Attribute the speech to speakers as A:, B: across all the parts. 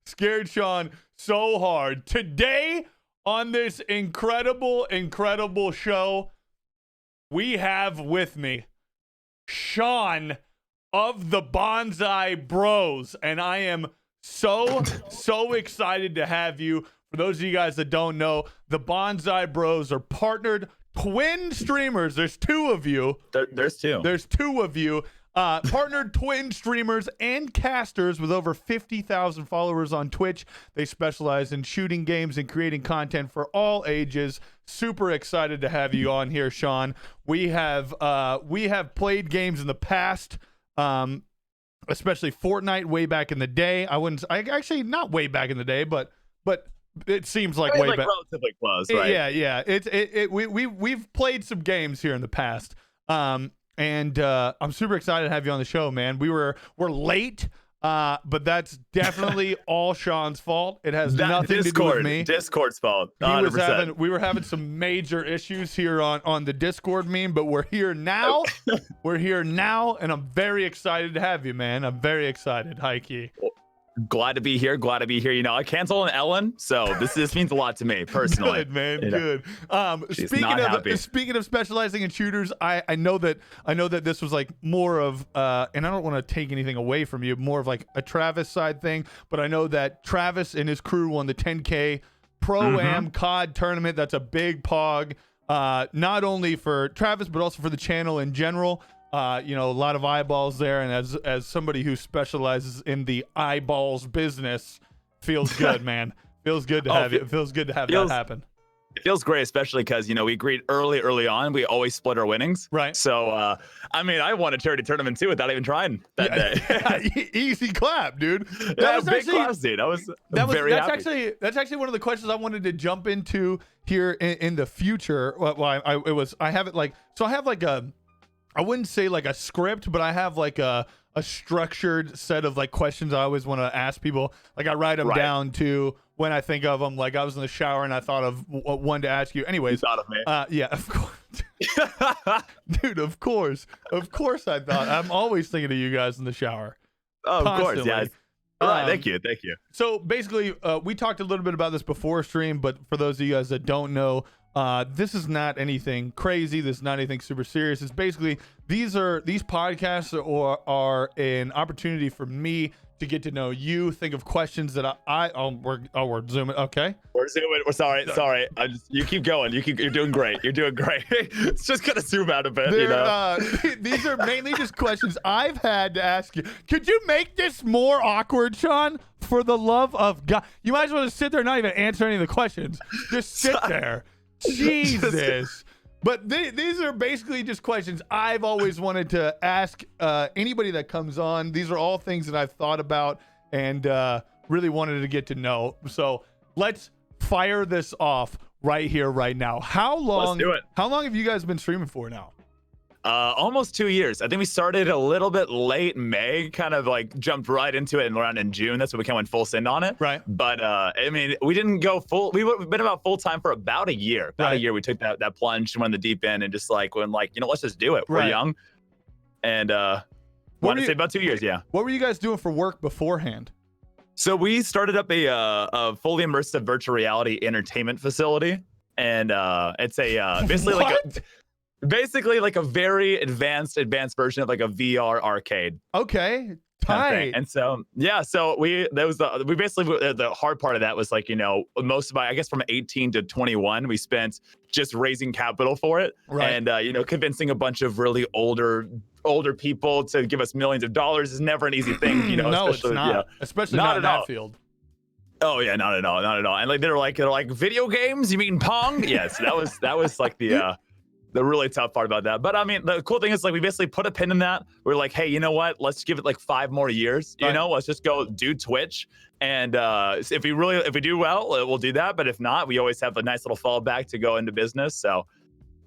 A: Scared Sean so hard. Today on this incredible show, we have with me Sean of the Bonsai Bros, and I am so excited to have you. For those of you guys that don't know, the Bonsai Bros are partnered twin streamers. There's two of you.
B: There's two.
A: There's two of you. Partnered twin streamers and casters with over 50,000 followers on Twitch. They specialize in shooting games and creating content for all ages. Super excited to have you on here, Sean. We have played games in the past, especially Fortnite way back in the day. I actually not way back in the day, but it seems like way back.
B: Relatively close, right?
A: Yeah. We've played some games here in the past. And I'm super excited to have you on the show, man. We're late, but that's definitely all Sean's fault. It has nothing to do with me.
B: Discord's fault. 100%.
A: We were having some major issues here on the Discord meme, but we're here now. We're here now, and I'm very excited to have you, man. I'm very excited. Hi, Key.
B: Glad to be here. You know, I canceled an Ellen, so this means a lot to me personally.
A: Good, man.
B: You know.
A: Good. Speaking of specializing in shooters, I know that this was like more of and I don't want to take anything away from you, more of like a Travis side thing, but I know that Travis and his crew won the 10K Pro-Am COD tournament. That's a big pog, not only for Travis but also for the channel in general. You know, a lot of eyeballs there, and as somebody who specializes in the eyeballs business, feels good, man. Feels good to have you. It feels good to have that happen.
B: It feels great, especially because, you know, we agreed early on. We always split our winnings.
A: Right.
B: So, I mean, I won a charity tournament too without even trying that day.
A: Easy clap, dude.
B: That was big claps, dude. That's actually one of the questions I wanted to jump into here in the future.
A: I wouldn't say like a script, but I have like a structured set of like questions I always want to ask people. Like I write them down to when I think of them. Like I was in the shower and I thought of one to ask you. Anyways,
B: you thought of me.
A: Yeah, of course, dude. Of course I thought. I'm always thinking of you guys in the shower.
B: Oh, of course, yeah. All right, thank you.
A: So basically, we talked a little bit about this before stream, but for those of you guys that don't know, this is not anything crazy. This is not anything super serious. It's basically these podcasts are an opportunity for me to get to know you. Think of questions that we're zooming. Okay,
B: we're zooming. We're sorry. You keep going. You're doing great. It's just gonna zoom out a bit.
A: These are mainly just questions I've had to ask you. Could you make this more awkward, Sean? For the love of God, you might as well just sit there and not even answer any of the questions. Just sit there. Jesus. But these are basically just questions I've always wanted to ask anybody that comes on. These are all things that I've thought about and really wanted to get to know. So let's fire this off right here, right now. How long have you guys been streaming for now?
B: Almost 2 years. I think we started a little bit late May, kind of like jumped right into it and around in June. That's when we kind of went full send on it.
A: Right.
B: But I mean, we didn't go full. We've been about full time for about a year. A year. We took that plunge, went in the deep end, and just like when like, you know, let's just do it. We're young. And wanted to say about 2 years. Yeah.
A: What were you guys doing for work beforehand?
B: So we started up a fully immersive virtual reality entertainment facility, and it's a basically like a very advanced version of like a VR arcade.
A: Okay. Tight.
B: And so the hard part of that was like, you know, most of my, I guess from 18 to 21, we spent just raising capital for it.
A: Right.
B: And you know, convincing a bunch of really older people to give us millions of dollars is never an easy thing, you know.
A: No, it's not. Yeah, especially not in that field.
B: Oh yeah, not at all. And like they're like video games, you mean Pong? Yes, that was like the really tough part about that. But I mean, the cool thing is like we basically put a pin in that. We're like, hey, you know what? Let's give it like 5 more years. You know, let's just go do Twitch. And if we do well, we'll do that. But if not, we always have a nice little fallback to go into business. So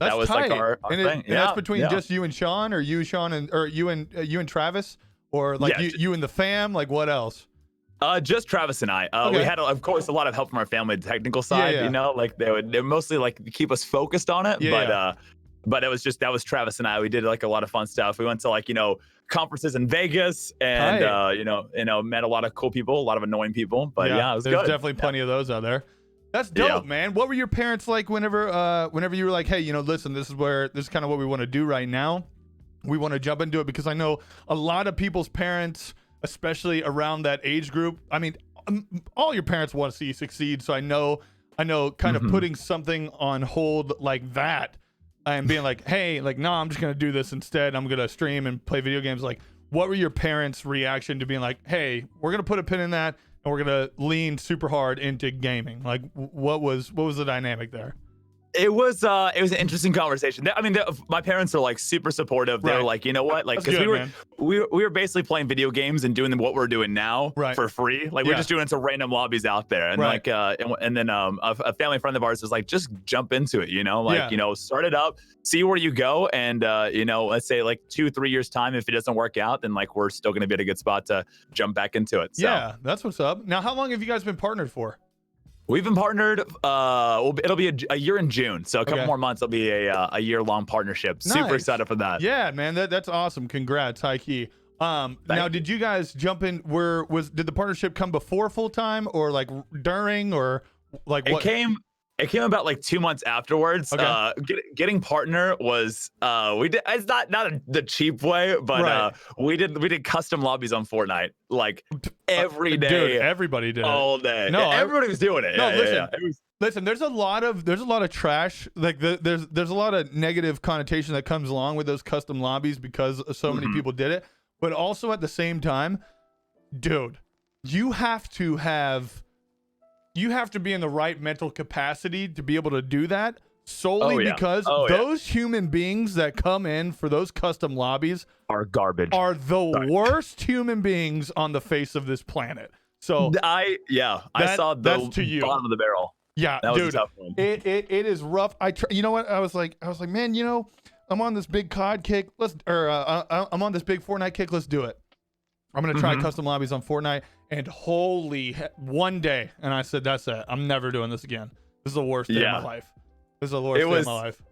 A: that was
B: tight. Like our thing.
A: And that's between just you and Sean, or you, Sean, or you and Travis, or like you and the fam. Like what else?
B: Just Travis and I. We had, of course, a lot of help from our family, the technical side. You know, like they would mostly like keep us focused on it. but that was Travis and I. We did like a lot of fun stuff. We went to like, conferences in Vegas and, met a lot of cool people, a lot of annoying people, but yeah, it was
A: there's
B: good.
A: definitely plenty of those out there. That's dope, man. What were your parents like whenever you were like, hey, listen, this is kind of what we want to do right now. We want to jump into it, because I know a lot of people's parents, especially around that age group. I mean, all your parents want to see you succeed. So I know kind of putting something on hold like that and being like, hey, like, no, I'm just going to do this instead. I'm going to stream and play video games. Like, what were your parents' reaction to being like, hey, we're going to put a pin in that and we're going to lean super hard into gaming? Like, what was the dynamic there?
B: It was an interesting conversation. I mean, my parents are like super supportive. They're like, you know what, like, because we were basically playing video games and doing what we're doing now for free. Like, we're just doing some random lobbies out there, and like, and then a family friend of ours was like, just jump into it, start it up, see where you go, and let's say like 2-3 years time, if it doesn't work out, then like we're still gonna be at a good spot to jump back into it. So. Yeah,
A: that's what's up. Now, how long have you guys been partnered for?
B: We've been partnered. It'll be a year in June, so a couple more months. It'll be a year-long partnership. Nice. Super excited for that.
A: Yeah, man, that's awesome. Congrats, high key. Now, did you guys jump in? Did the partnership come before full time, or like during, or like what?
B: It came about like 2 months afterwards. Okay. Getting partner was we did. It's not the cheap way, but we did custom lobbies on Fortnite like every day.
A: Dude, everybody did
B: all day. No, everybody was doing it.
A: No, listen. There's a lot of trash. Like there's a lot of negative connotation that comes along with those custom lobbies because so many people did it. But also at the same time, dude, you have to be in the right mental capacity to be able to do that, solely because those human beings that come in for those custom lobbies
B: are garbage,
A: are the worst human beings on the face of this planet. So
B: I saw the bottom of the barrel.
A: Yeah,
B: that was
A: dude,
B: a tough one.
A: It is rough. You know what? I was like, man, I'm on this big COD kick. I'm on this big Fortnite kick. Let's do it. I'm going to try custom lobbies on Fortnite, and one day, and I said, that's it. I'm never doing this again. This is the worst day of my life. This is the worst day of my life.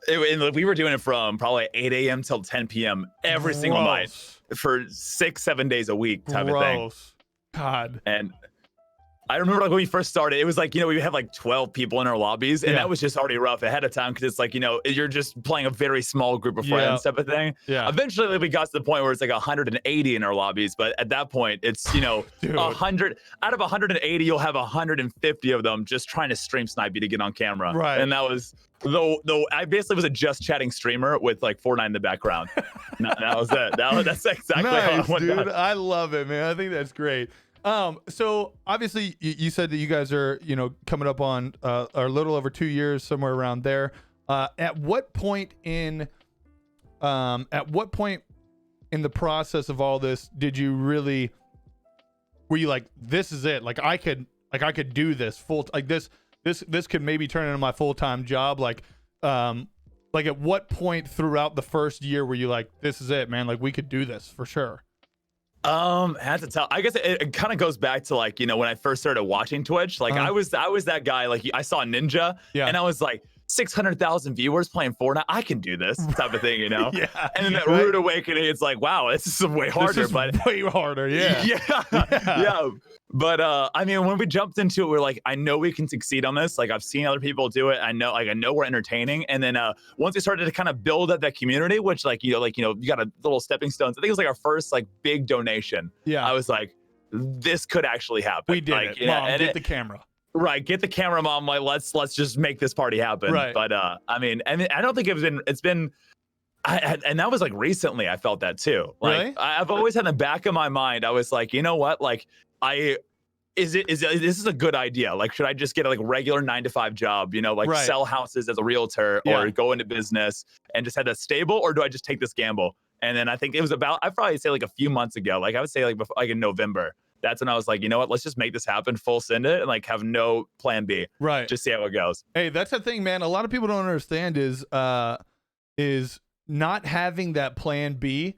B: We were doing it from probably 8 a.m. till 10 p.m. every single night for 6-7 days a week type of thing.
A: God.
B: And I remember like when we first started, it was like, we had like 12 people in our lobbies, and that was just already rough ahead of time, because it's like, you're just playing a very small group of friends type of thing. Yeah. Eventually we got to the point where it's like 180 in our lobbies, but at that point it's, 100 out of 180, you'll have 150 of them just trying to stream snipe you to get on camera. Right. And that was though I basically was a just chatting streamer with like Fortnite in the background. That was it. That's exactly how it went down.
A: I love it, man. I think that's great. So obviously you said that you guys are, coming up on a little over 2 years, somewhere around there. At what point in the process of all this were you like, this is it? Like I could do this this could maybe turn into my full-time job. Like at what point throughout the first year were you like, this is it, man? Like we could do this for sure.
B: I have to tell. I guess it kind of goes back to like, when I first started watching Twitch. Like I was that guy. Like I saw Ninja, and I was like, 600,000 viewers playing Fortnite. I can do this type of thing, Yeah. And then that rude awakening, it's like, wow, this is way harder.
A: Way harder. Yeah.
B: Yeah. But I mean, when we jumped into it, we're like, I know we can succeed on this. Like I've seen other people do it. I know we're entertaining. And then once we started to kind of build up that community, which you got a little stepping stones. I think it was like our first like big donation. Yeah. I was like, this could actually happen.
A: We did it. Mom, get the camera.
B: Right, get the camera, Mom. Like, let's just make this party happen. Right. But I mean, and I don't think it's been, and that was like recently. I felt that too. Like, really? I've always had in the back of my mind. I was like, you know what? Like, this is a good idea. Like, should I just get a like regular 9-to-5 job? Sell houses as a realtor, or go into business and just have a stable, or do I just take this gamble? And then I think it was I'd probably say like a few months ago. Like I would say like before, like in November. That's when I was like, you know what? Let's just make this happen, full send it, and like have no plan B. Right. Just see how it goes.
A: Hey, that's the thing, man. A lot of people don't understand is not having that plan B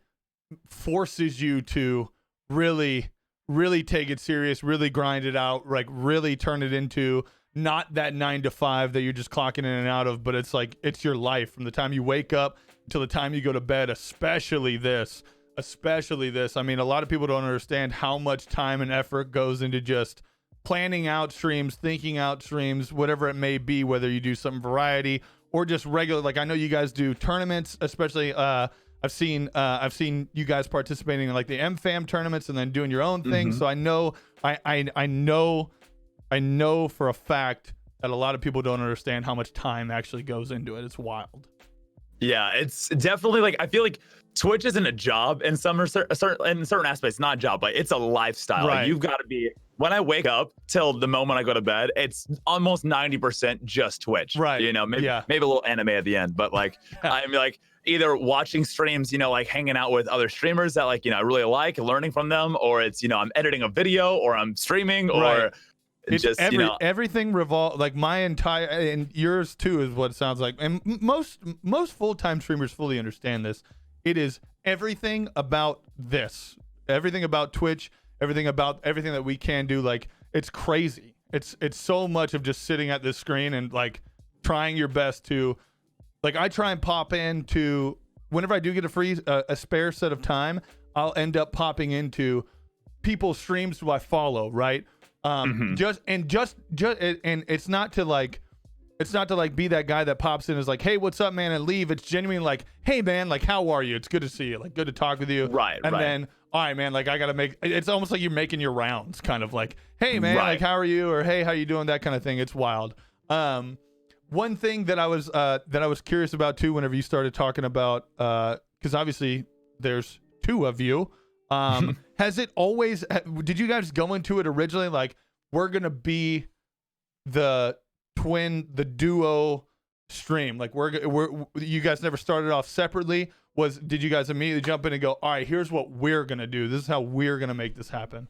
A: forces you to really, really take it serious, really grind it out, like really turn it into not that 9 to 5 that you're just clocking in and out of, but it's like it's your life from the time you wake up till the time you go to bed, especially this. I mean, a lot of people don't understand how much time and effort goes into just planning out streams, thinking out streams, whatever it may be, whether you do some variety or just regular. Like, I know you guys do tournaments, especially I've seen you guys participating in like the MFAM tournaments and then doing your own thing. So I know I know for a fact that a lot of people don't understand how much time actually goes into it. It's wild.
B: Yeah, it's definitely like, I feel like Twitch isn't a job in some certain aspects, not a job, but it's a lifestyle.
A: Right.
B: Like, you've got to be, when I wake up till the moment I go to bed, it's almost 90% just Twitch.
A: Right.
B: You know, maybe a little anime at the end, but like, I'm like either watching streams, you know, like hanging out with other streamers that like, you know, I really like, learning from them, or it's, you know, I'm editing a video, or I'm streaming, or
A: it's
B: just, you know,
A: everything revolves, like my entire, and yours too is what it sounds like. And most full-time streamers fully understand this. It is everything about this, everything about Twitch, everything that we can do. Like, it's crazy. It's so much of just sitting at this screen and like trying your best to, like, I try and pop into, whenever I do get a spare set of time, I'll end up popping into people's streams who I follow, right? And it's not to like be that guy that pops in and is like, hey, what's up, man, and leave. It's genuinely like, hey, man, like, how are you? It's good to see you. Like, good to talk with you.
B: Right.
A: And then, all right, man, like, I got to make, it's almost like you're making your rounds, kind of like, hey, man, like, how are you? Or, hey, how you doing? That kind of thing. It's wild. One thing that I was curious about too, whenever you started talking about, because obviously there's two of you. Has it always, did you guys go into it originally like, we're going to be the duo stream? Like, you guys never started off separately? Did you guys immediately jump in and go, all right, here's what we're going to do. This is how we're going to make this happen?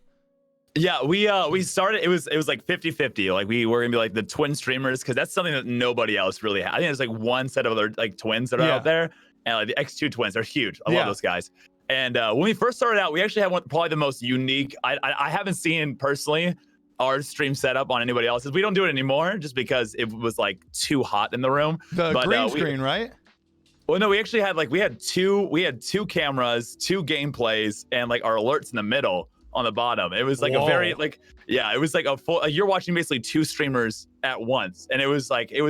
B: Yeah, we started, it was like 50-50. Like, we were gonna be like the twin streamers, because that's something that nobody else really had. I think there's like one set of other like twins that are out there, and like the X2 twins are huge. I love those guys. And when we first started out, we actually had probably the most unique. I haven't seen personally our stream setup on anybody else's. We don't do it anymore just because it was like too hot in the room.
A: But green screen, right?
B: Well, no, we actually had like, we had two cameras, 2 gameplays, and like our alerts in the middle on the bottom. It was like a very like, it was like a full, you're watching basically 2 streamers at once. And it was like, it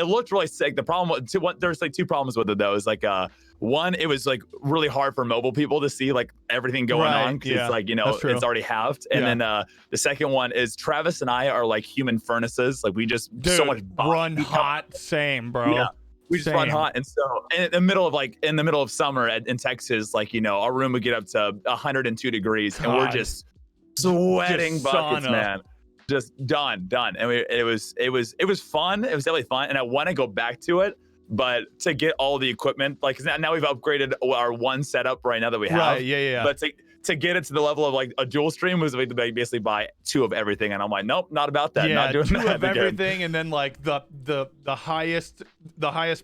B: looked really sick. The problem there's like 2 problems with it though. Is like, one, it was like really hard for mobile people to see like everything going on, because it's like, you know, it's already halved. And then the second one is Travis and I are like human furnaces. Like, we just so much
A: run hot. Same, bro.
B: Yeah. We just run hot. And so in the middle of summer in Texas, like, you know, our room would get up to 102 degrees and we're just sweating buckets, man. Just done. And it was fun. It was definitely fun. And I want to go back to it, but to get all the equipment, like, 'cause now we've upgraded our one setup right now that we have.
A: Right, yeah.
B: But to get it to the level of like a dual stream was basically buy 2 of everything, and I'm like, nope, not about that. Not doing
A: 2
B: that
A: of everything, and then like the highest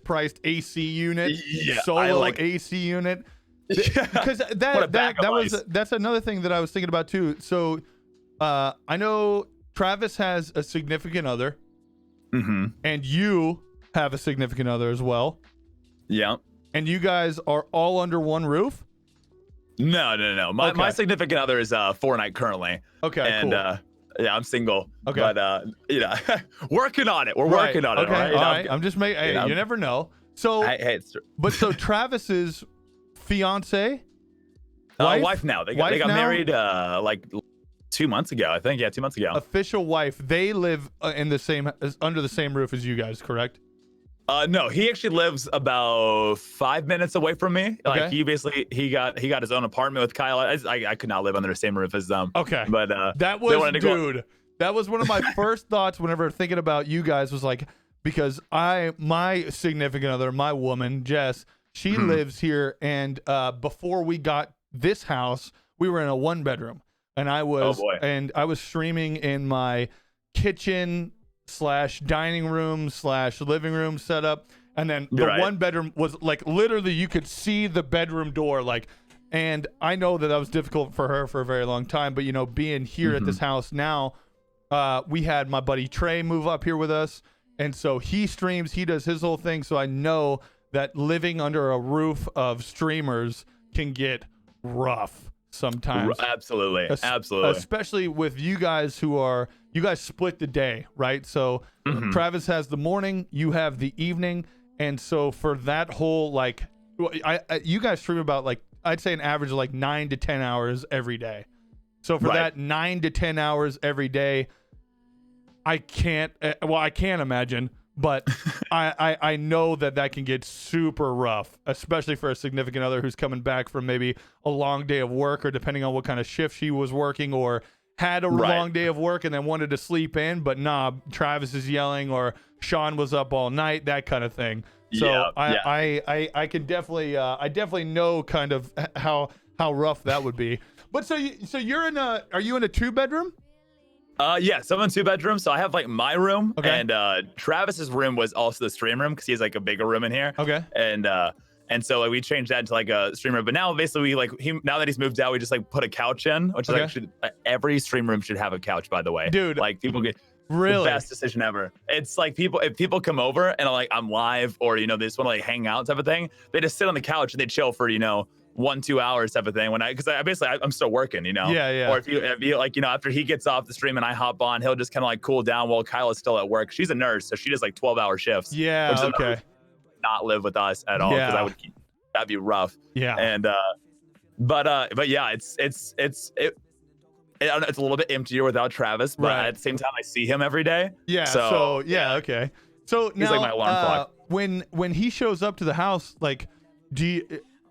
A: priced AC unit, solo AC unit. Because that's another thing that I was thinking about too. So I know Travis has a significant other, and you have a significant other as well.
B: Yeah. And
A: you guys are all under one roof?
B: No. My significant other is Fortnite currently. Okay, and cool. Yeah, I'm single. Okay. But working on it. We're working on it.
A: Okay, all right. I'm just making. Hey, you never know. So, so Travis's fiance,
B: wife now. They got married like 2 months ago, I think. Yeah, 2 months ago.
A: Official wife. They live under the same roof as you guys, correct?
B: No, he actually lives about 5 minutes away from me. Like, he basically he got his own apartment with Kyle. I could not live under the same roof as them. Okay, but that was one of my first thoughts whenever thinking about you guys, was like, because my significant other, my woman Jess, she lives here, and before we got this house, we were in a 1-bedroom, and I was streaming in my kitchen / dining room / living room setup, and then the 1-bedroom was like literally you could see the bedroom door, like, and I know that was difficult for her for a very long time, but you know, being here at this house now,
A: we had my buddy Trey move up here with us, and so he streams, he does his whole thing. So I know that living under a roof of streamers can get rough sometimes.
B: Absolutely.
A: Especially with you guys you guys split the day, right? So Travis has the morning, you have the evening. And so for that whole, like, you guys stream about, like, I'd say an average of like 9 to 10 hours every day. So for that 9 to 10 hours every day, I can't imagine, but I know that can get super rough, especially for a significant other who's coming back from maybe a long day of work, or depending on what kind of shift she was working, or had a long day of work and then wanted to sleep in, but Travis is yelling, or Sean was up all night, that kind of thing. So I can definitely I definitely know kind of how rough that would be. But so you're are you in a 2-bedroom?
B: Yes, I'm in 2 bedrooms. So I have like my room, and Travis's room was also the stream room because he has like a bigger room in here.
A: Okay.
B: And so like we changed that into like a stream room. But now basically now that he's moved out, we just like put a couch in, which is actually every stream room should have a couch, by the way.
A: Dude,
B: like people get
A: really
B: the best decision ever. It's like if people come over and I'm live, or they just want to like hang out type of thing, they just sit on the couch and they chill for 1-2 hours type of thing. Because I'm still working,
A: Yeah.
B: Or if you like, after he gets off the stream and I hop on, he'll just kind of like cool down while Kyle is still at work. She's a nurse, so she does like 12-hour shifts.
A: Yeah. Okay.
B: Not live with us at all, because that'd be rough.
A: Yeah.
B: And but yeah, it's a little bit emptier without Travis, but at the same time I see him every day.
A: Yeah. So okay. So
B: he's
A: now,
B: like my alarm clock.
A: When he shows up to the house, like,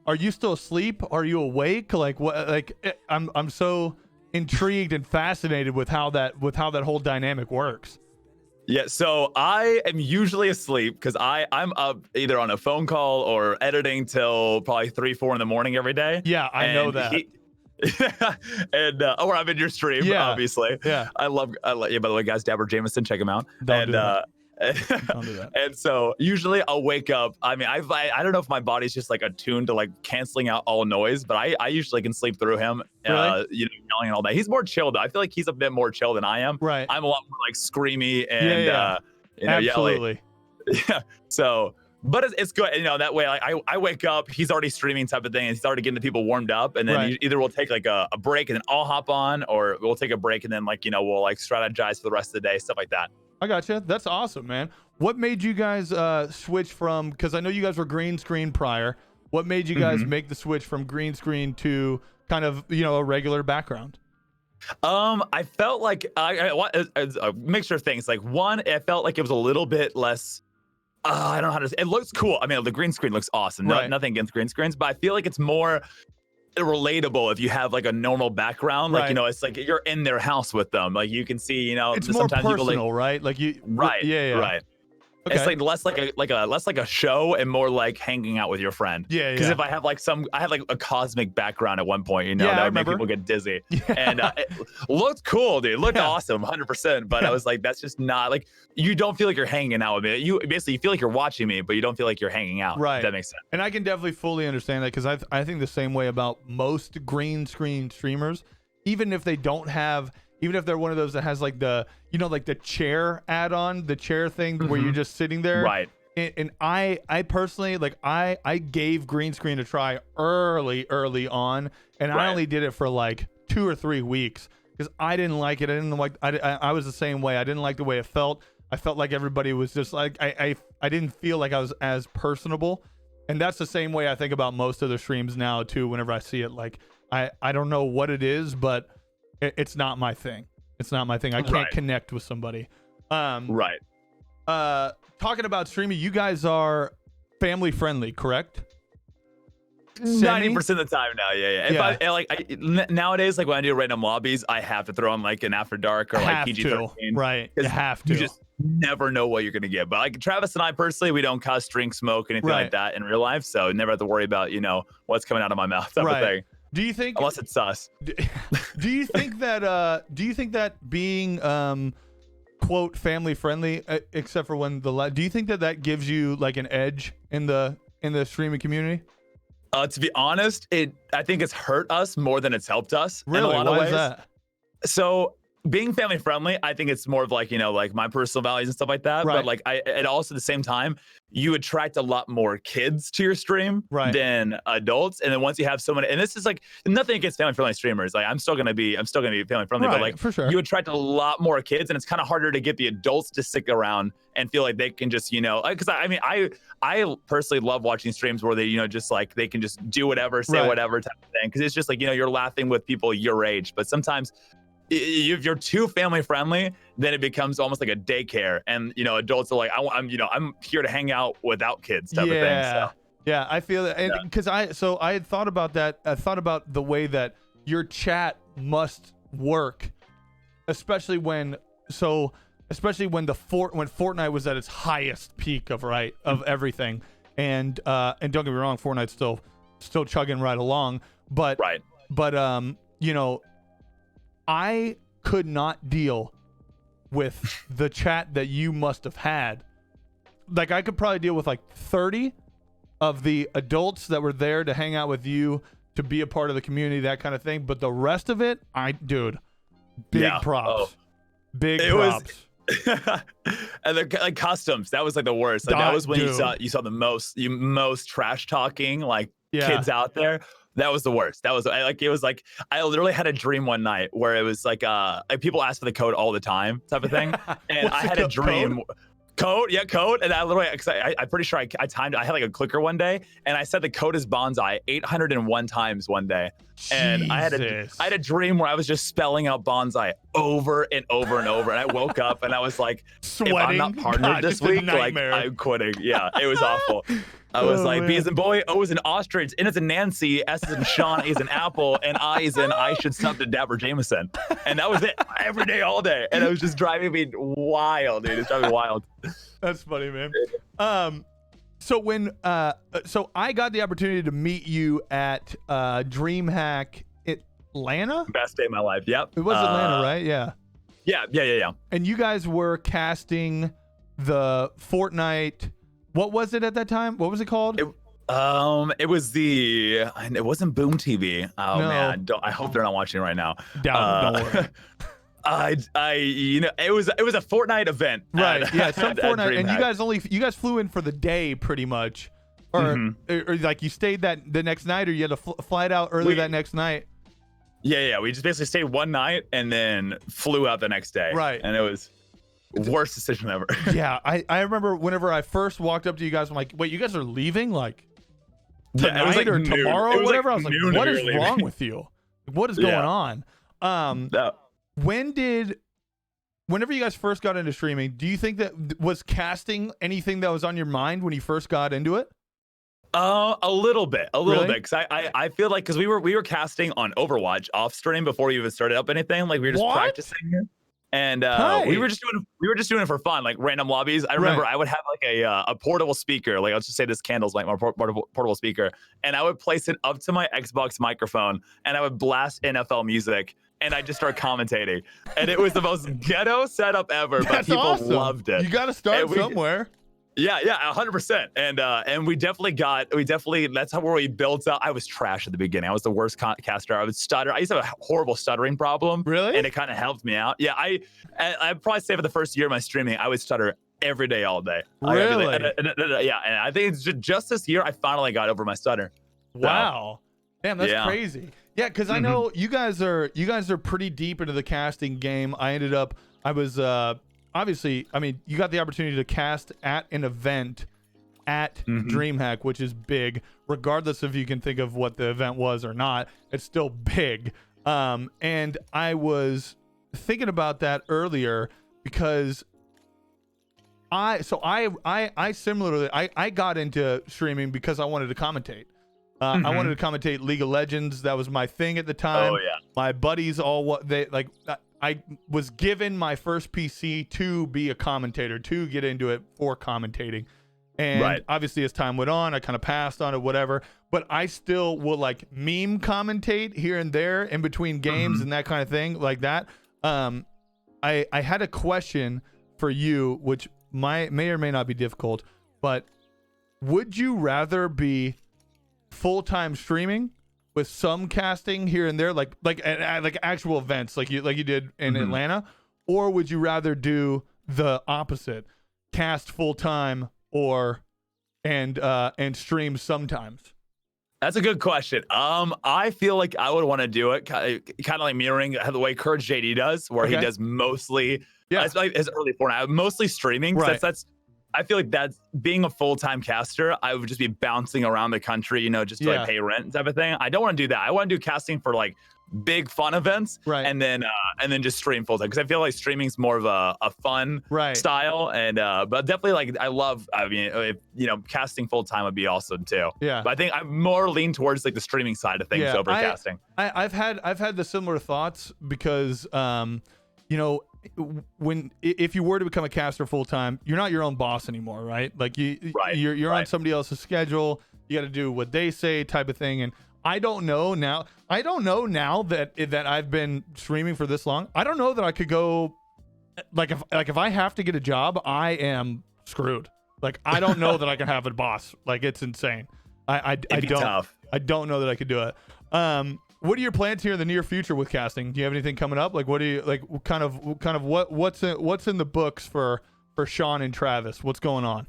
A: are you still asleep? Are you awake? Like what? Like I'm so intrigued and fascinated with how that whole dynamic works.
B: Yeah, so I am usually asleep because I'm up either on a phone call or editing till probably 3-4 in the morning every day.
A: Yeah, I know that.
B: And or I'm in your stream, obviously.
A: Yeah.
B: I love by the way, guys, DapperJameson, check him out.
A: Don't do that.
B: And so usually I'll wake up. I mean, I don't know if my body's just like attuned to like canceling out all noise, but I usually can sleep through him.
A: Really?
B: Yelling and all that. He's more chilled. I feel like he's a bit more chill than I am.
A: Right.
B: I'm a lot more like screamy and
A: absolutely.
B: Yelling. Yeah. So, but it's good. That way, like I wake up, he's already streaming type of thing, and he's already getting the people warmed up, and then either we'll take like a break and then I'll hop on, or we'll take a break and then we'll like strategize for the rest of the day, stuff like that.
A: I gotcha. That's awesome, man. What made you guys switch from, because I know you guys were green screen prior, what made you guys make the switch from green screen to kind of, a regular background?
B: I felt like a mixture of things. Like one, I felt like it was a little bit less, I don't know how to, it looks cool. I mean, the green screen looks awesome. Nothing against green screens, but I feel like it's more relatable if you have like a normal background, like it's like you're in their house with them, like you can see
A: it's more personal, right? Like you
B: right. Okay. It's like less like a show and more like hanging out with your friend. Because if I have I had like a cosmic background at one point, that would make people get dizzy. And it looked cool, dude. It looked awesome, 100%. But I was like, that's just not like, you don't feel like you're hanging out with me. You basically feel like you're watching me, but you don't feel like you're hanging out.
A: Right.
B: If that makes sense.
A: And I can definitely fully understand that, because I think the same way about most green screen streamers, even if they don't have. Even if they're one of those that has like the, like the chair add-on, the chair thing where you're just sitting there.
B: Right.
A: And I personally, like I gave green screen a try early on, and I only did it for like 2 or 3 weeks because I didn't like it. I was the same way. I didn't like the way it felt. I felt like everybody was just like, I didn't feel like I was as personable. And that's the same way I think about most of the streams now too. Whenever I see it, like I don't know what it is, but it's not my thing. It's not my thing. I can't connect with somebody.
B: Right.
A: Talking about streaming, you guys are family friendly, correct?
B: 90% of the time now, yeah. If nowadays, like when I do random lobbies, I have to throw on like an After Dark or like PG-13.
A: Right. You have to.
B: You just never know what you're gonna get. But like Travis and I personally, we don't cuss, drink, smoke, anything like that in real life, so never have to worry about what's coming out of my mouth type of thing.
A: Do you think,
B: unless it's sus?
A: Do you think that being quote family friendly, except for when do you think that gives you like an edge in the streaming community?
B: To be honest, I think it's hurt us more than it's helped us.
A: Really?
B: In a lot of ways.
A: Is that?
B: So being family friendly, I think it's more of like, like my personal values and stuff like that.
A: Right.
B: But like and also at the same time, you attract a lot more kids to your stream than adults. And then once you have so many, and this is like nothing against family friendly streamers. Like I'm still gonna be family friendly, but like
A: for sure.
B: You attract a lot more kids, and it's kind of harder to get the adults to stick around and feel like they can just, because I personally love watching streams where they, just like they can just do whatever, say whatever type of thing. Because it's just like, you're laughing with people your age, but sometimes if you're too family friendly, then it becomes almost like a daycare, and adults are like, I'm here to hang out without kids type of thing. So.
A: Yeah, I feel that, and because I had thought about that. I thought about the way that your chat must work, especially when Fortnite was at its highest peak of everything, and don't get me wrong, Fortnite's still chugging right along, but I could not deal with the chat that you must have had. Like I could probably deal with like 30 of the adults that were there to hang out with you, to be a part of the community, that kind of thing. But the rest of it, big props. Big props.
B: And the like customs, that was like the worst. Like that was when you saw the most trash talking kids out there. That was the worst. That was I literally had a dream one night where it was like people ask for the code all the time type of thing, and I had a dream. Code, and I literally, because I'm pretty sure I timed. I had like a clicker one day, and I said the code is bonsai 801 times one day, and I had a dream where I was just spelling out bonsai over and over and over, and I woke up and I was like,
A: sweating.
B: If I'm not partnered this week, like I'm quitting. Yeah, it was awful. I was like, B as in boy, O as in ostrich, N as in Nancy, S as in Sean, A as in apple, and I as in I should sub to Dapper Jameson. And that was it every day, all day. And it was just driving me wild, dude. It's driving me wild.
A: That's funny, man. So when so I got the opportunity to meet you at DreamHack Atlanta.
B: Best day of my life. Yep.
A: It was Atlanta, right? Yeah.
B: Yeah.
A: And you guys were casting the Fortnite. What was it at that time? What was it called?
B: It was it wasn't Boom TV. Oh no. Man, I hope they're not watching right now.
A: Don't worry.
B: It was a Fortnite event.
A: Right. Yeah, some Fortnite, and you guys flew in for the day pretty much, or like you stayed the next night, or you had to fly out early that next night.
B: Yeah. We just basically stayed one night and then flew out the next day.
A: Right.
B: And it was worst decision ever.
A: Yeah, I remember whenever I first walked up to you guys, I'm like, wait, you guys are leaving like tonight or noon. Tomorrow or whatever? I was like, what is wrong with you? What is going on? Whenever you guys first got into streaming, do you think that was casting anything that was on your mind when you first got into it?
B: A little bit, because I feel like because we were casting on Overwatch off stream before we even started up anything. Like we were just practicing. And we were just doing it for fun, like random lobbies. I remember I would have like a portable speaker, like let's just say this candle's like my portable speaker, and I would place it up to my Xbox microphone, and I would blast NFL music, and I just start commentating, and it was the most ghetto setup ever, but people loved it.
A: You got to start somewhere.
B: Yeah, 100%. And we definitely that's where we built up. I was trash at the beginning. I was the worst caster. I would stutter. I used to have a horrible stuttering problem.
A: Really?
B: And it kind of helped me out. Yeah, I'd probably say for the first year of my streaming, I would stutter every day, all day.
A: Really?
B: Yeah, and I think it's just this year I finally got over my stutter.
A: Wow. Damn, that's crazy. Yeah, because I know you guys are pretty deep into the casting game. I was obviously, I mean, you got the opportunity to cast at an event at DreamHack, which is big, regardless if you can think of what the event was or not. It's still big. And I was thinking about that earlier because I similarly, I got into streaming because I wanted to commentate. I wanted to commentate League of Legends. That was my thing at the time.
B: Oh yeah.
A: My buddies I was given my first PC to be a commentator, to get into it for commentating. And obviously as time went on, I kind of passed on it, whatever. But I still will like meme commentate here and there in between games and that kind of thing like that. I had a question for you, which may or may not be difficult, but would you rather be full-time streaming with some casting here and there, like actual events, like you did in Atlanta, or would you rather do the opposite, cast full time and stream sometimes?
B: That's a good question. I feel like I would want to do it kind of like mirroring the way Courage JD does, where he does mostly, it's like his early Fortnite, mostly streaming.
A: Right.
B: That's I feel like that's being a full-time caster. I would just be bouncing around the country, just to like pay rent type of thing. I don't want to do that. I want to do casting for like big fun events,
A: right?
B: And then just stream full time, because I feel like streaming is more of a fun style, and but definitely like I mean, casting full time would be awesome too. Yeah, but I think I'm more lean towards like the streaming side of things over casting.
A: I've had the similar thoughts because if you were to become a caster full time, you're not your own boss anymore, right? Like you're on somebody else's schedule. You got to do what they say, type of thing. And I don't know now that I've been streaming for this long. I don't know that I could go if I have to get a job, I am screwed. Like I don't know that I can have a boss. Like it's insane. I don't know that I could do it. What are your plans here in the near future with casting? Do you have anything coming up? Like, what do you like? Kind of what's in the books for Sean and Travis? What's going on?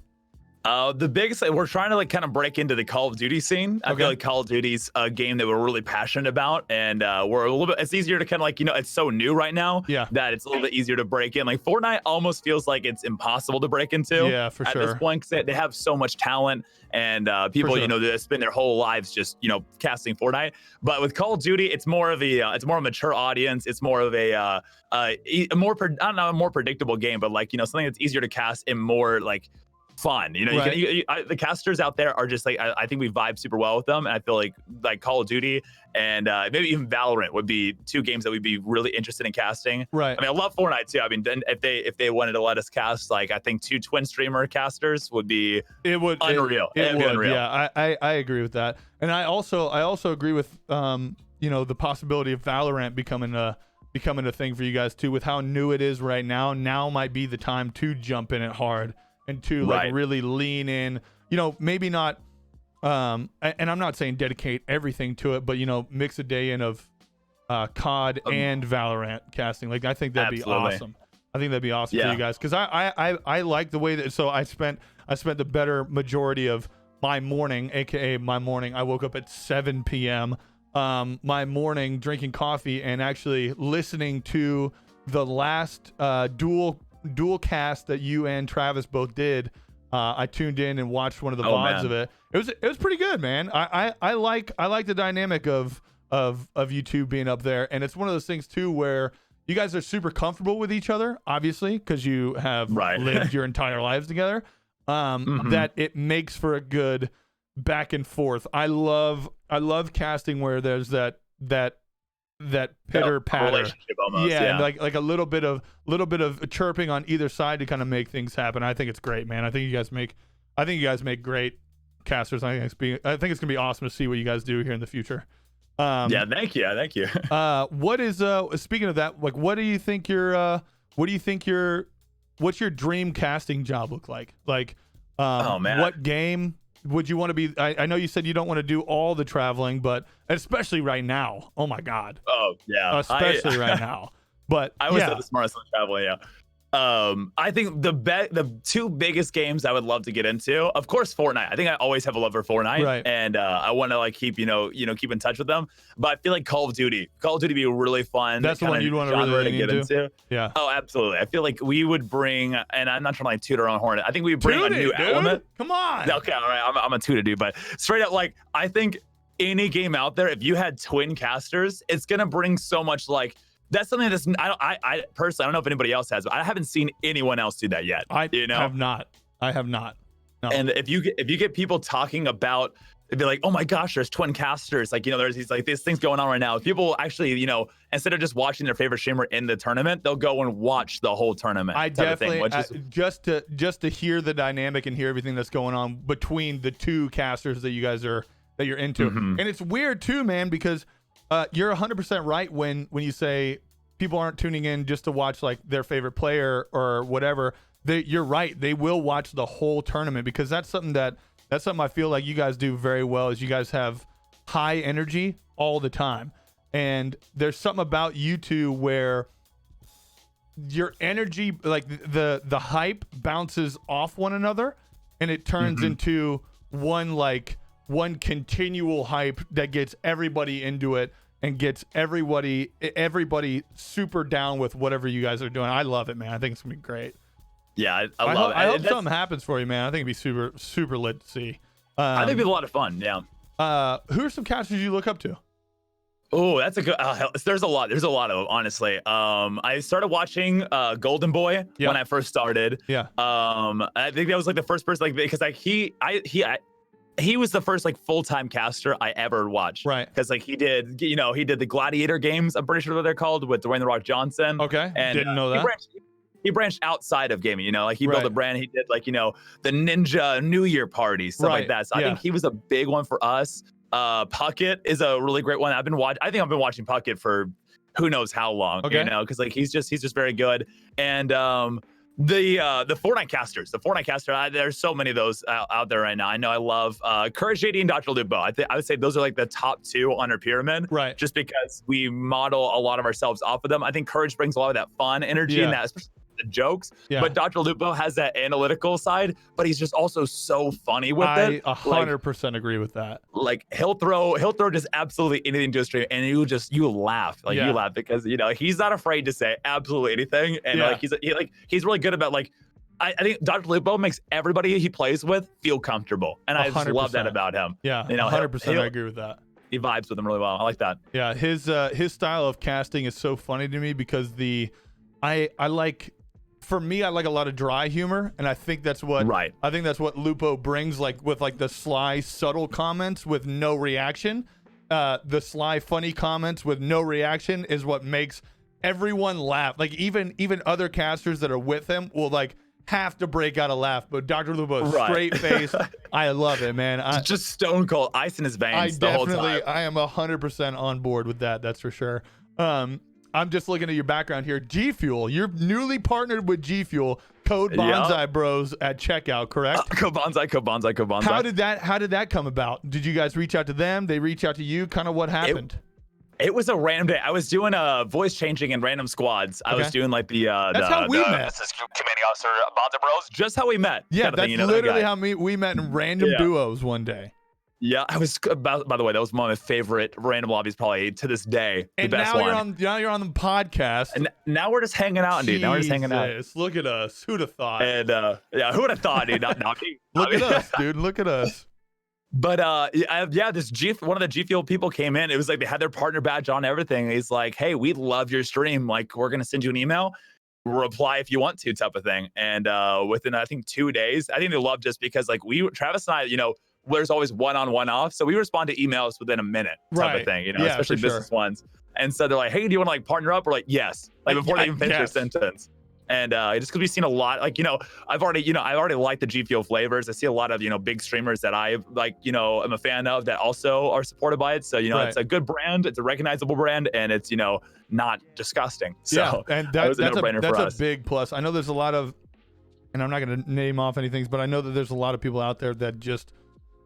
B: The biggest, we're trying to like kind of break into the Call of Duty scene. I feel like Call of Duty's a game that we're really passionate about, and we're a little bit. It's easier to kind of like it's so new right now. That it's a little bit easier to break in. Like Fortnite almost feels like it's impossible to break into.
A: Yeah, for sure.
B: At this point, because they have so much talent, and people they spend their whole lives just casting Fortnite. But with Call of Duty, it's more of a mature audience. It's more of a more predictable game, but like something that's easier to cast and more like fun. The casters out there are just like I think we vibe super well with them, and I feel like Call of Duty and maybe even Valorant would be two games that we'd be really interested in casting.
A: Right.
B: I mean, I love Fortnite too. I mean, then if they wanted to let us cast, like I think 2 twin streamer casters would be unreal. It would be unreal.
A: Yeah, I agree with that, and I also agree with the possibility of Valorant becoming a thing for you guys too. With how new it is right now, might be the time to jump in it hard. And to like really lean in, maybe not, and I'm not saying dedicate everything to it, but mix a day in of COD and Valorant casting. Like I think that'd be awesome. I think that'd be awesome for you guys, because I like the way that. So I spent the better majority of my morning, aka my morning. I woke up at 7 p.m. My morning drinking coffee and actually listening to the last dual cast that you and Travis both did. I tuned in and watched one of the VODs of it. It was pretty good, man. I like the dynamic of you two being up there, and it's one of those things too where you guys are super comfortable with each other, obviously, because you have lived your entire lives together. That it makes for a good back and forth. I love casting where there's that pitter patter
B: relationship almost.
A: And like a little bit of chirping on either side to kind of make things happen. I think it's great, man. I think you guys make great casters. I think it's gonna be awesome to see what you guys do here in the future.
B: Thank you.
A: What is speaking of that, like what's your dream casting job look like? Like what game would you want to be? I know you said you don't want to do all the traveling, but especially right now. Oh my God.
B: Oh yeah.
A: Especially right now. But
B: I was the smartest on traveling. Yeah. I think the two biggest games I would love to get into, of course, Fortnite. I think I always have a love for Fortnite, and I want to like keep keep in touch with them. But I feel like Call of Duty would be really fun.
A: That's the one you'd want to really get into. Yeah.
B: Oh, absolutely. I feel like we would bring, and I'm not trying to like toot our own horn. I think we would bring a new element.
A: Come on.
B: Okay, all right. I'm a tooter dude, but straight up, like I think any game out there, if you had twin casters, it's gonna bring so much like. That's something that's I personally, I don't know if anybody else has, but I haven't seen anyone else do that yet.
A: I have not. No.
B: And if you get people talking about, they'd be like, oh my gosh, there's twin casters. Like, there's these things going on right now. If people actually, instead of just watching their favorite streamer in the tournament, they'll go and watch the whole tournament.
A: I definitely, just to hear the dynamic and hear everything that's going on between the two casters that you're into. And it's weird too, man, because you're 100% right when you say people aren't tuning in just to watch like their favorite player or whatever. You're right. They will watch the whole tournament, because that's something I feel like you guys do very well, is you guys have high energy all the time. And there's something about you two where your energy, like the hype bounces off one another, and it turns into one continual hype that gets everybody into it and gets everybody super down with whatever you guys are doing. I love it, man. I think it's gonna be great.
B: Yeah, I love it.
A: I hope something happens for you, man. I think it'd be super lit to see.
B: I think it'd be a lot of fun. Yeah.
A: Who are some casters you look up to?
B: Oh, that's a good. There's a lot. There's a lot of them, honestly. I started watching Golden Boy when I first started.
A: Yeah.
B: I think that was like the first person, like, because like he was the first like full-time caster I ever watched.
A: Right.
B: Because like he did the Gladiator games. I'm pretty sure what they're called, with Dwayne the Rock Johnson.
A: Okay.
B: And
A: didn't know that.
B: He branched outside of gaming, like he built a brand. He did like, the Ninja New Year party, stuff like that. So I think he was a big one for us. Puckett is a really great one. I think I've been watching Puckett for who knows how long, because like he's just very good. And the Fortnite casters, there's so many of those out there right now. I know I love Courage JD and Dr. Lupo. I would say those are like the top two on our pyramid,
A: right?
B: Just because we model a lot of ourselves off of them. I think Courage brings a lot of that fun energy and that, especially the jokes. But Dr. Lupo has that analytical side, but he's just also so funny with it.
A: I 100% agree with that.
B: Like he'll throw just absolutely anything to a stream, and you laugh. You laugh because he's not afraid to say absolutely anything, and he's really good about like. I think Dr. Lupo makes everybody he plays with feel comfortable, and I just love that about him.
A: Yeah, 100%. I agree with that.
B: He vibes with them really well. I like that.
A: Yeah, his style of casting is so funny to me because for me, I like a lot of dry humor, and I think that's what Lupo brings, like with like the sly, subtle comments with no reaction. The sly, funny comments with no reaction is what makes everyone laugh. Like even other casters that are with him will like have to break out a laugh, but Dr. Lupo, straight face. I love it, man.
B: Just stone cold, ice in his veins the whole time.
A: I am 100% on board with that. That's for sure. I'm just looking at your background here. G Fuel, you're newly partnered with G Fuel. Code BonsaiBroz at checkout, correct?
B: Code Bonsai.
A: How did that come about? Did you guys reach out to them? They reach out to you? Kind of what happened?
B: It was a random day. I was doing voice changing in random squads. I was doing like
A: that's how we met.
B: This is commanding officer BonsaiBroz. Just how we met.
A: Yeah, that's literally how we met in random duos one day.
B: Yeah, I was by the way, that was one of my favorite random lobbies probably to this day.
A: And
B: the best one.
A: Now you're on the podcast.
B: And now we're just hanging out, dude. Now we're just hanging out.
A: Look at us. Who'd have thought?
B: And who would have thought, dude? Not me.
A: Look at us, dude. Look at us.
B: But one of the G Fuel people came in. It was like they had their partner badge on, everything. He's like, hey, we love your stream. Like, we're gonna send you an email. Reply if you want to, type of thing. And within I think 2 days, I think they loved us because like Travis and I, there's always one-on-one off, so we respond to emails within a minute, type of thing, especially business ones. And so they're like, hey, do you want to like partner up? We're like, yes, like before they even finish their sentence. And just because we've seen a lot, like I've already liked the G Fuel flavors. I see a lot of big streamers that I like, am a fan of that also are supported by it. So it's a good brand, it's a recognizable brand, and it's not disgusting. So
A: and that's a big plus. I know there's a lot of, and I'm not going to name off anything, but I know that there's a lot of people out there that just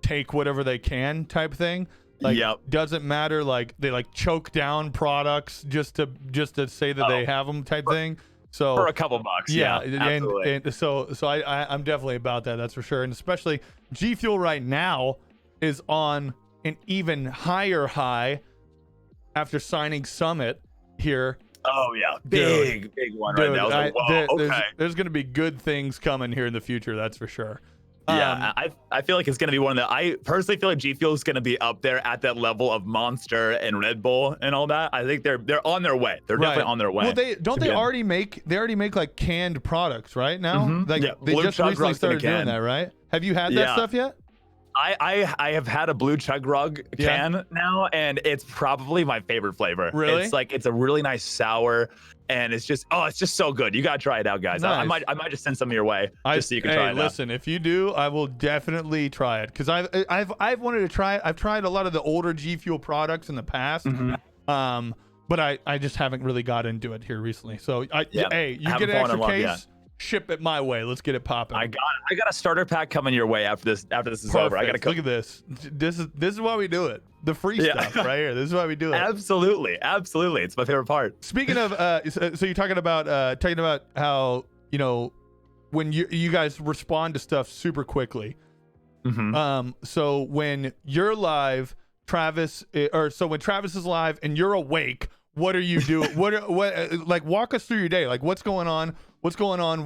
A: take whatever they can type thing. Like doesn't matter, like they like choke down products just to say that they have them type thing. So
B: for a couple bucks,
A: and so I'm definitely about that. That's for sure. And especially G Fuel right now is on an even higher high after signing Summit here.
B: Oh yeah, big one right now. Like, whoa,
A: there's gonna be good things coming here in the future. That's for sure.
B: Yeah, I feel like it's going to be one of the, I personally feel like G Fuel is going to be up there at that level of Monster and Red Bull and all that. I think they're on their way. They're definitely on their way.
A: Well, they already make like canned products right now? Like they just recently started doing that, right? Have you had that stuff yet?
B: I have had a blue chug rug can now, and it's probably my favorite flavor.
A: Really?
B: It's a really nice sour, and it's just so good. You gotta try it out, guys.
A: Nice.
B: I might just send some your way just so you can try it.
A: Listen, if you do, I will definitely try it because I've wanted to try it. I've tried a lot of the older G Fuel products in the past. But I just haven't really got into it here recently. So hey, you get an extra case. Ship it my way. Let's get it popping.
B: I got a starter pack coming your way after this is over. I gotta
A: look at this. This is why we do it. the free stuff right here. This is why we do it.
B: Absolutely, it's my favorite part.
A: Speaking of, so you're talking about how, you know, when you guys respond to stuff super quickly. So when you're live, when Travis is live and you're awake, what are you doing? Like walk us through your day. Like what's going on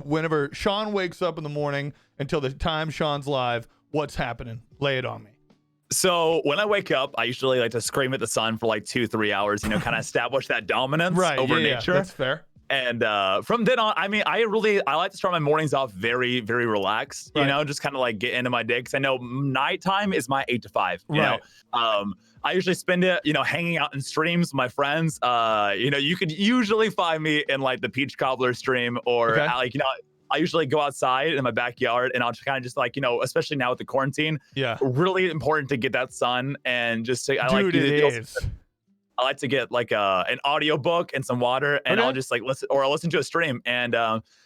A: whenever Sean wakes up in the morning until the time Sean's live? What's happening? Lay it on me.
B: So when I wake up, I usually like to scream at the sun for like 2-3 hours, you know, kind of establish that dominance over nature.
A: That's fair.
B: And from then on, I mean, I like to start my mornings off very, very relaxed, you know, just kind of like get into my day. Because I know nighttime is my 8 to 5, you know. I usually spend it, you know, hanging out in streams with my friends. You know, you could usually find me in like the Peach Cobbler stream or like, you know, I usually go outside in my backyard and I'll just kind of just like, you know, especially now with the quarantine, really important to get that sun and just say, I like to get like an audio book and some water and I'll just like I'll listen to a stream. And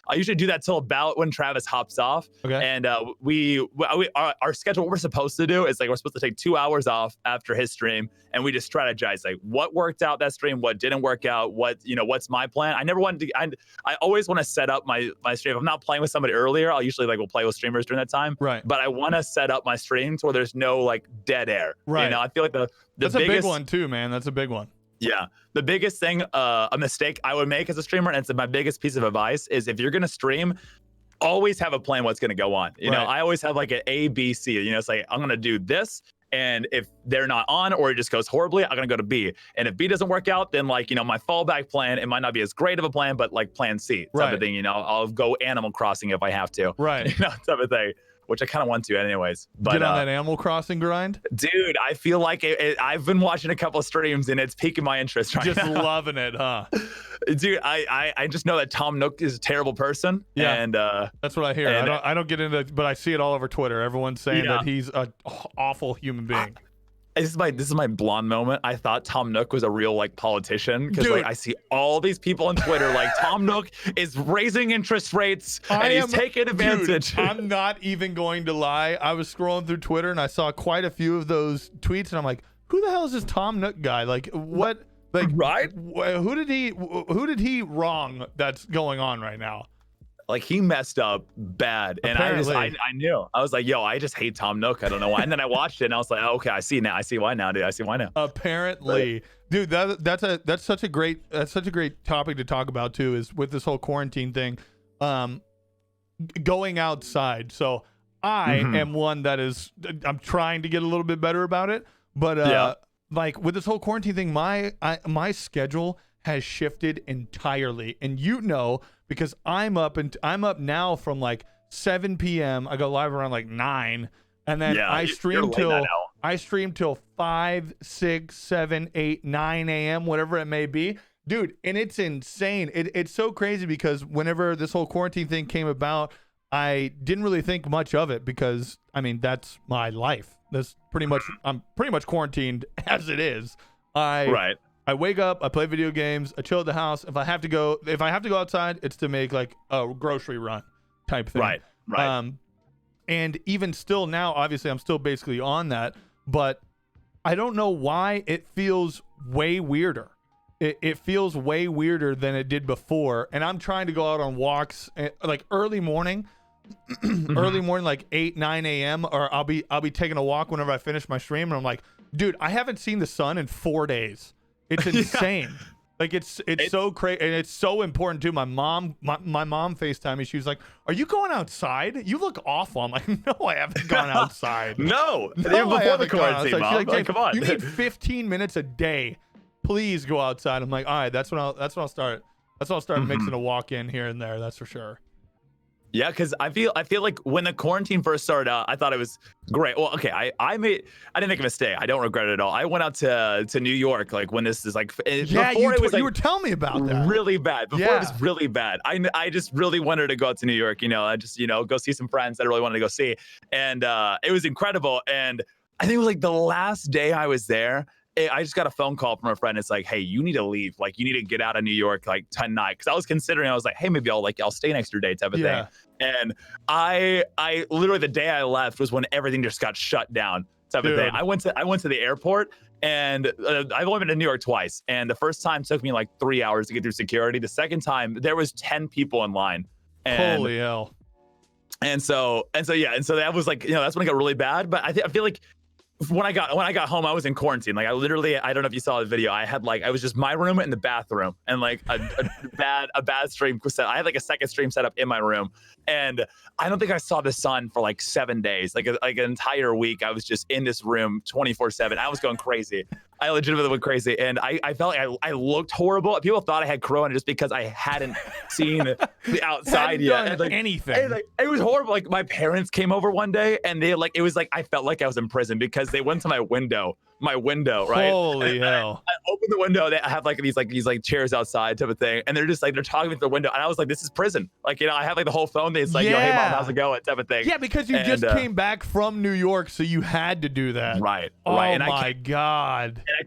B: I usually do that till about when Travis hops off. And our schedule, what we're supposed to do is like, we're supposed to take 2 hours off after his stream. And we just strategize like what worked out that stream, what didn't work out, what's my plan. I always want to set up my stream. If I'm not playing with somebody earlier, I'll usually we'll play with streamers during that time. But I want to set up my streams where there's no like dead air. You know, I feel like that's
A: a big one too, man. That's a big one.
B: Yeah. The biggest thing, a mistake I would make as a streamer, and it's my biggest piece of advice, is if you're going to stream, always have a plan what's going to go on. You know, I always have like an A, B, C. You know, it's like, I'm going to do this. And if they're not on or it just goes horribly, I'm going to go to B. And if B doesn't work out, then like, you know, my fallback plan, it might not be as great of a plan, but like plan C type of thing. You know, I'll go Animal Crossing if I have to. You know, type of thing. Which I kind of want to anyways. But,
A: get on that Animal Crossing grind?
B: Dude, I feel like I've been watching a couple of streams and it's piquing my interest right now.
A: Just loving it, huh?
B: Dude, I just know that Tom Nook is a terrible person.
A: Yeah,
B: and
A: that's what I hear. I don't get into it, but I see it all over Twitter. Everyone's saying that he's an awful human being.
B: This is my blonde moment. I thought Tom Nook was a real like politician because like I see all these people on Twitter like Tom Nook is raising interest rates and he's taking advantage.
A: Dude, I'm not even going to lie. I was scrolling through Twitter and I saw quite a few of those tweets and I'm like, who the hell is this Tom Nook guy? Like what? Like who did he wrong that's going on right now?
B: Like he messed up bad, and I knew. I was like, yo, I just hate Tom Nook. I don't know why. And then I watched it, and I was like, oh, okay, I see now. I see why now, dude. I see why now.
A: Apparently, dude, that's such a great topic to talk about too. Is with this whole quarantine thing, going outside. So I am one that is. I'm trying to get a little bit better about it, but like with this whole quarantine thing, my schedule has shifted entirely, and you know. Because I'm up now from like 7 p.m. I go live around like 9, and then I stream till 5, 6, 7, 8, 9 a.m. whatever it may be, dude. And it's insane. It's so crazy because whenever this whole quarantine thing came about, I didn't really think much of it because I mean that's my life. I'm pretty much quarantined as it is. I wake up, I play video games, I chill at the house. If I have to go outside, it's to make like a grocery run type thing. Right. And even still now, obviously, I'm still basically on that, but I don't know why it feels way weirder. It feels way weirder than it did before. And I'm trying to go out on walks like early morning, like 8, 9 a.m. Or I'll be taking a walk whenever I finish my stream, and I'm like, dude, I haven't seen the sun in 4 days. It's insane. Like it's so crazy, and it's so important too. My mom FaceTimed me. She was like, "Are you going outside? You look awful." I'm like, "No, I haven't gone outside."
B: no,
A: I haven't gone outside. She's like,
B: come on.
A: You need 15 minutes a day. Please go outside. I'm like, all right, that's when I'll start mixing a walk in here and there. That's for sure.
B: Yeah, because I feel like when the quarantine first started out, I thought it was great. Well, okay, I didn't make a mistake. I don't regret it at all. I went out to New York like when this is like
A: you were telling me about that.
B: Really bad. Before it was really bad. I just really wanted to go out to New York. You know, I just go see some friends that I really wanted to go see, and it was incredible. And I think it was like the last day I was there. I just got a phone call from a friend. It's like, hey, you need to leave. Like, you need to get out of New York like tonight. Because I was considering. I was like, hey, maybe I'll stay an extra day type of thing. And I literally the day I left was when everything just got shut down type of thing. I went to the airport And I've only been to New York twice. And the first time took me like 3 hours to get through security. The second time there was 10 people in line. And,
A: Holy hell.
B: And so that was like, that's when it got really bad. But I feel like when I got home, I was in quarantine. Like I don't know if you saw the video. I was just my room and the bathroom, and like a bad stream set. I had like a second stream set up in my room, and I don't think I saw the sun for like 7 days, like an entire week. I was just in this room 24/7. I was going crazy. I legitimately went crazy, and I felt like I looked horrible. People thought I had corona just because I hadn't seen the outside yet.
A: Done
B: like,
A: anything.
B: It was horrible. Like my parents came over one day, and it was like I felt like I was in prison because they went to my window, right?
A: Holy hell.
B: I opened the window. They have like these chairs outside type of thing, and they're just like they're talking through the window, and I was like, this is prison. Like I have like the whole phone thing. It's like, yo, hey mom, how's it going? Type of thing.
A: Yeah, because you just came back from New York, so you had to do that.
B: Right.
A: Oh
B: right. And
A: my God.
B: And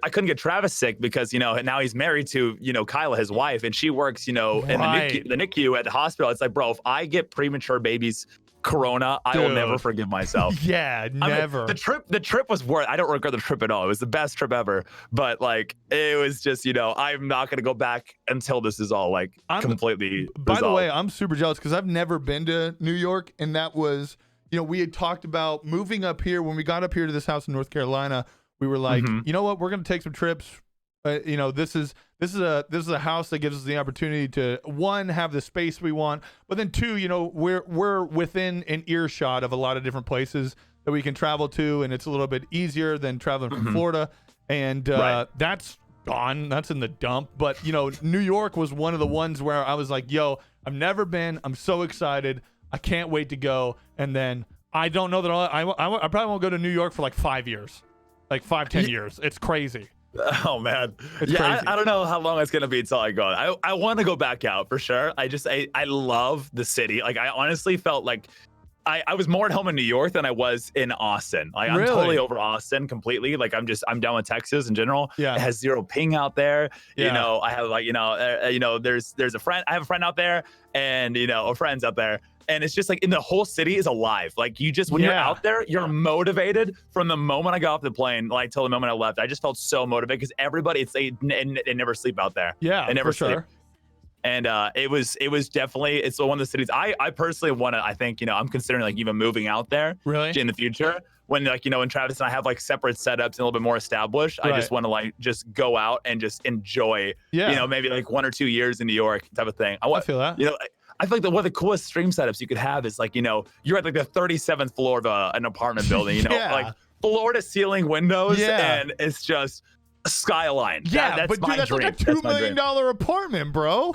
B: I couldn't get Travis sick because now he's married to Kyla, his wife, and she works in the NICU at the hospital. It's like, bro, if I get premature babies corona, I will never forgive myself.
A: Yeah, never.
B: I mean, the trip was worth. I don't regret the trip at all. It was the best trip ever. But like, it was just I'm not gonna go back until this is all like completely.
A: By the way, I'm super jealous because I've never been to New York, and that was we had talked about moving up here. When we got up here to this house in North Carolina, we were like, you know what, we're gonna take some trips. This is a house that gives us the opportunity to, one, have the space we want, but then two, we're within an earshot of a lot of different places that we can travel to, and it's a little bit easier than traveling from Florida, and that's gone. That's in the dump. But New York was one of the ones where I was like, yo, I've never been. I'm so excited. I can't wait to go. And then I don't know that I probably won't go to New York for like 5 years, like 5-10 years. It's crazy.
B: Oh man,
A: it's crazy.
B: I don't know how long it's gonna be until I go. I want to go back out for sure. I love the city. Like I honestly felt like I was more at home in New York than I was in Austin. Like I'm totally over Austin completely. Like I'm done with Texas in general.
A: Yeah,
B: it has zero ping out there.
A: Yeah.
B: I have there's a friend. I have a friend out there, and friends out there. And it's just like in the whole city is alive. Like when you're out there, you're motivated from the moment I got off the plane, like till the moment I left. I just felt so motivated because everybody, they never sleep out there.
A: Yeah,
B: they never
A: for
B: sleep.
A: Sure.
B: And it was definitely, it's one of the cities I personally want to, I think, I'm considering like even moving out there in the future. When when Travis and I have like separate setups and a little bit more established, I just want to like just go out and just enjoy, maybe like 1 or 2 years in New York type of thing. I
A: feel that.
B: I feel like one of the coolest stream setups you could have is like, you're at like the 37th floor of an apartment building, like floor to ceiling windows, and it's just a skyline.
A: Yeah,
B: that's
A: but dude, that's like a $2 million apartment, bro.
B: I know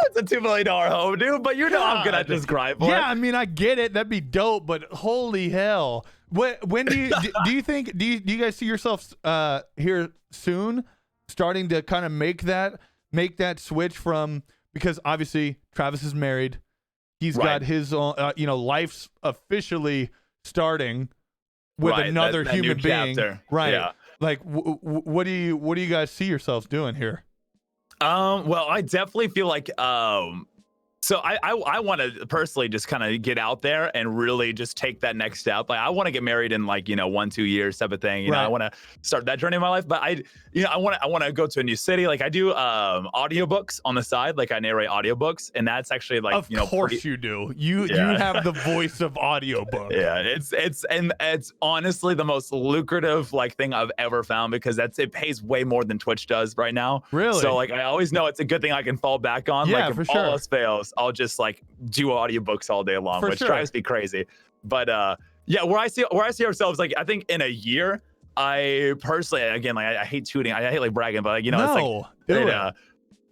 B: it's a $2 million home, dude, but I'm gonna just grind for it.
A: Yeah, I mean, I get it. That'd be dope, but holy hell. When do you do you think do you guys see yourselves here soon starting to kind of make that switch from, because obviously Travis is married, he's got his own life's officially starting with another human being, right? Yeah. Like what do you guys see yourselves doing here?
B: Well, I definitely feel like so I want to personally just kind of get out there and really just take that next step. Like I want to get married in like 1-2 years type of thing. I want to start that journey in my life. But I want to go to a new city. Like I do audiobooks on the side. Like I narrate audiobooks, and that's actually like
A: of course you do. You have the voice of audiobook.
B: Yeah, it's honestly the most lucrative like thing I've ever found, because it pays way more than Twitch does right now.
A: Really?
B: So like I always know it's a good thing I can fall back on.
A: Yeah,
B: like
A: for
B: if
A: sure.
B: all else fails, I'll just like do audiobooks all day long, which drives me crazy. But where I see ourselves, like I think in a year, I personally, again, like I hate tooting, I hate like bragging, but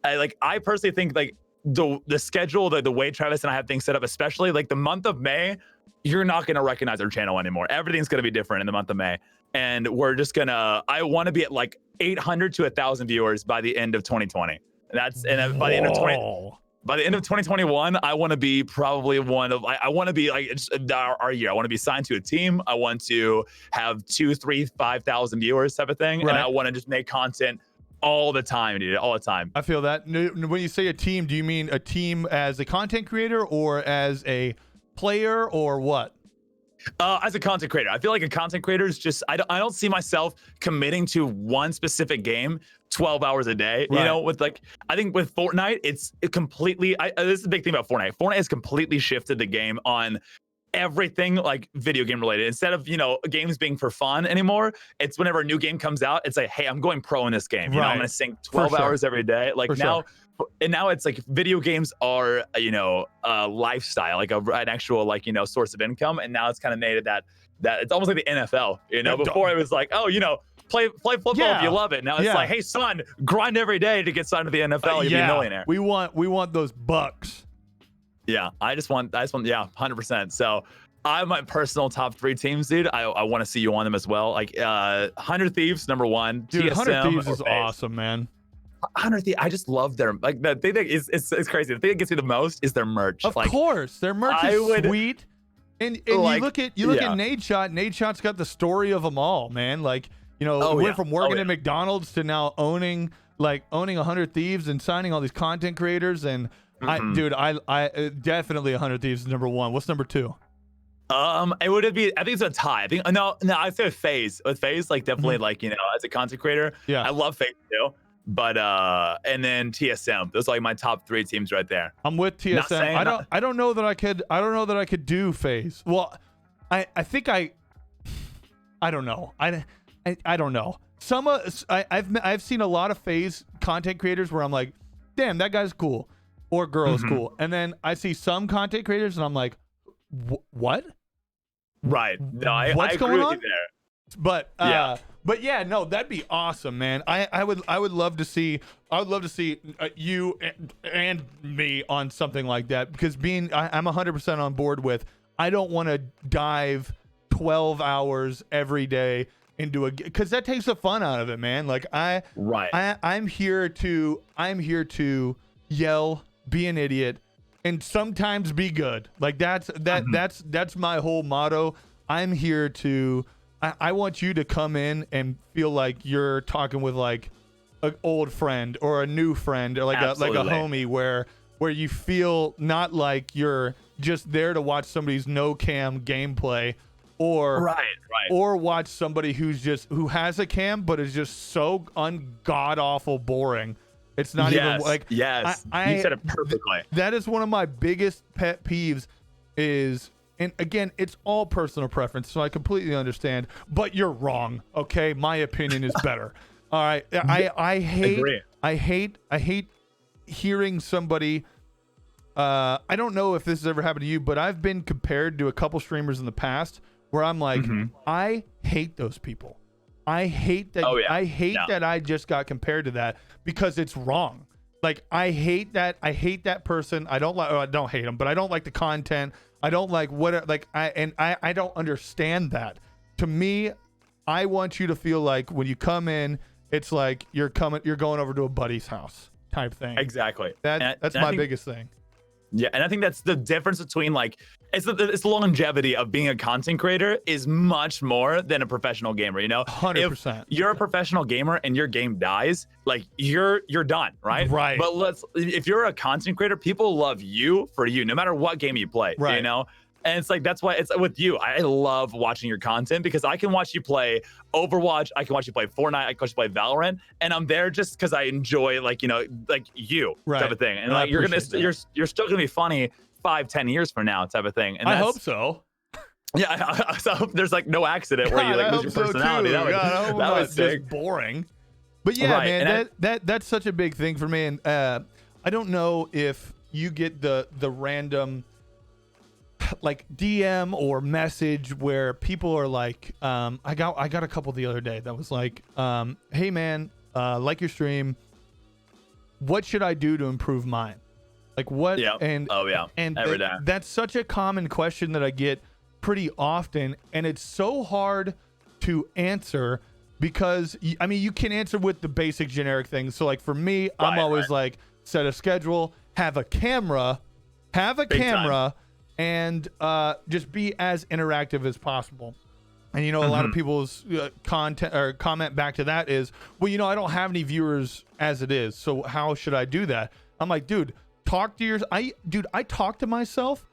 B: like I personally think like the schedule, the way Travis and I have things set up, especially like the month of May, you're not gonna recognize our channel anymore. Everything's gonna be different in the month of May, and we're just gonna. I want to be at like 800 to 1,000 viewers by the end of 2020. By the end of By the end of 2021, I want to be probably one of, I want to be like our year. I want to be signed to a team. I want to have 2,000, 3,000, 5,000 viewers type of thing. Right. And I want to just make content all the time, dude, all the time.
A: I feel that. When you say a team, do you mean a team as a content creator or as a player or what?
B: As a content creator, I feel like a content creator is just I don't see myself committing to one specific game 12 hours a day.
A: Right.
B: You know, with like I think with Fortnite, it's completely. This is the big thing about Fortnite. Fortnite has completely shifted the game on everything like video game related. Instead of games being for fun anymore, it's whenever a new game comes out, it's like, hey, I'm going pro in this game. You know, I'm gonna sink 12 hours every day. Like now. And now it's like video games are, a lifestyle, like an actual source of income. And now it's kind of made it that it's almost like the NFL. Before it was like, oh, play football if you love it. Now it's like, hey, son, grind every day to get signed to the NFL. You'll be a millionaire.
A: We want those bucks.
B: Yeah, I just want, 100%. So my personal top 3 teams, dude. I want to see you on them as well. Like 100 Thieves, number 1.
A: Dude,
B: TSM
A: 100 Thieves is
B: FaZe.
A: awesome, man.
B: 100 Thieves, I just love their the thing that is it's crazy. The thing that gets me the most is their merch.
A: Of course, their merch is sweet. And you look at Nade Shot. Nade Shot's got the story of them all, man. Like went from working at McDonald's to now owning 100 Thieves and signing all these content creators. And I definitely 100 Thieves is number 1. What's number 2?
B: It would be. I think it's a tie. I think no. I'd say FaZe. With FaZe, definitely as a content creator. Yeah, I love FaZe too. But and then TSM. Those are like my top 3 teams right there.
A: I'm with TSM. I don't know that I could do FaZe. Well, I think I don't know. I don't know. I've seen a lot of FaZe content creators where I'm like, damn, that guy's cool, or girl is cool, and then I see some content creators and I'm like, what?
B: Right. No, I agree
A: going
B: with
A: on?
B: you there.
A: But yeah, no, that'd be awesome, man. I would love to see you and me on something like that, because I'm 100% on board with. I don't want to dive 12 hours every day into because that takes the fun out of it, man. Like I'm here to yell, be an idiot, and sometimes be good. Like that's my whole motto. I'm here to. I want you to come in and feel like you're talking with like an old friend or a new friend or like a homie where you feel not like you're just there to watch somebody's no cam gameplay or or watch somebody who has a cam but is just so god awful boring. It's not even like
B: you said it perfectly.
A: That is one of my biggest pet peeves is. And again, it's all personal preference, so I completely understand. But you're wrong, okay? My opinion is better. All right, I hate hearing somebody. I don't know if this has ever happened to you, but I've been compared to a couple streamers in the past where I'm like, I hate those people. I hate that. I hate that I just got compared to that because it's wrong. Like I hate that. I hate that person. I don't hate them, but I don't like the content. I don't like I don't understand that. To me, I want you to feel like when you come in, it's like you're going over to a buddy's house type thing.
B: Exactly.
A: That's my biggest thing.
B: Yeah, and I think that's the difference between it's the longevity of being a content creator is much more than a professional gamer.
A: 100%.
B: If you're a professional gamer and your game dies, you're done, right?
A: Right.
B: But if you're a content creator, people love you for you, no matter what game you play.
A: Right.
B: And it's like that's why it's with you. I love watching your content because I can watch you play Overwatch, I can watch you play Fortnite, I can watch you play Valorant, and I'm there just because I enjoy you type of thing. And you're still gonna be funny 5-10 years from now type of thing. And
A: I hope so.
B: Yeah, I hope there's no accident where you lose your personality. That was
A: just boring. But yeah, man, that's such a big thing for me. And I don't know if you get the random DM or message where people are like, I got a couple the other day that was like, hey man, like your stream, what should I do to improve mine? Like what?
B: Yeah.
A: And
B: every day.
A: That's such a common question that I get pretty often, and it's so hard to answer because you can answer with the basic generic things. So for me, I'm always like, set a schedule, have a camera, and just be as interactive as possible. And a lot of people's content or comment back to that is, well, I don't have any viewers as it is, so how should I do that? I'm like, dude, talk to I talk to myself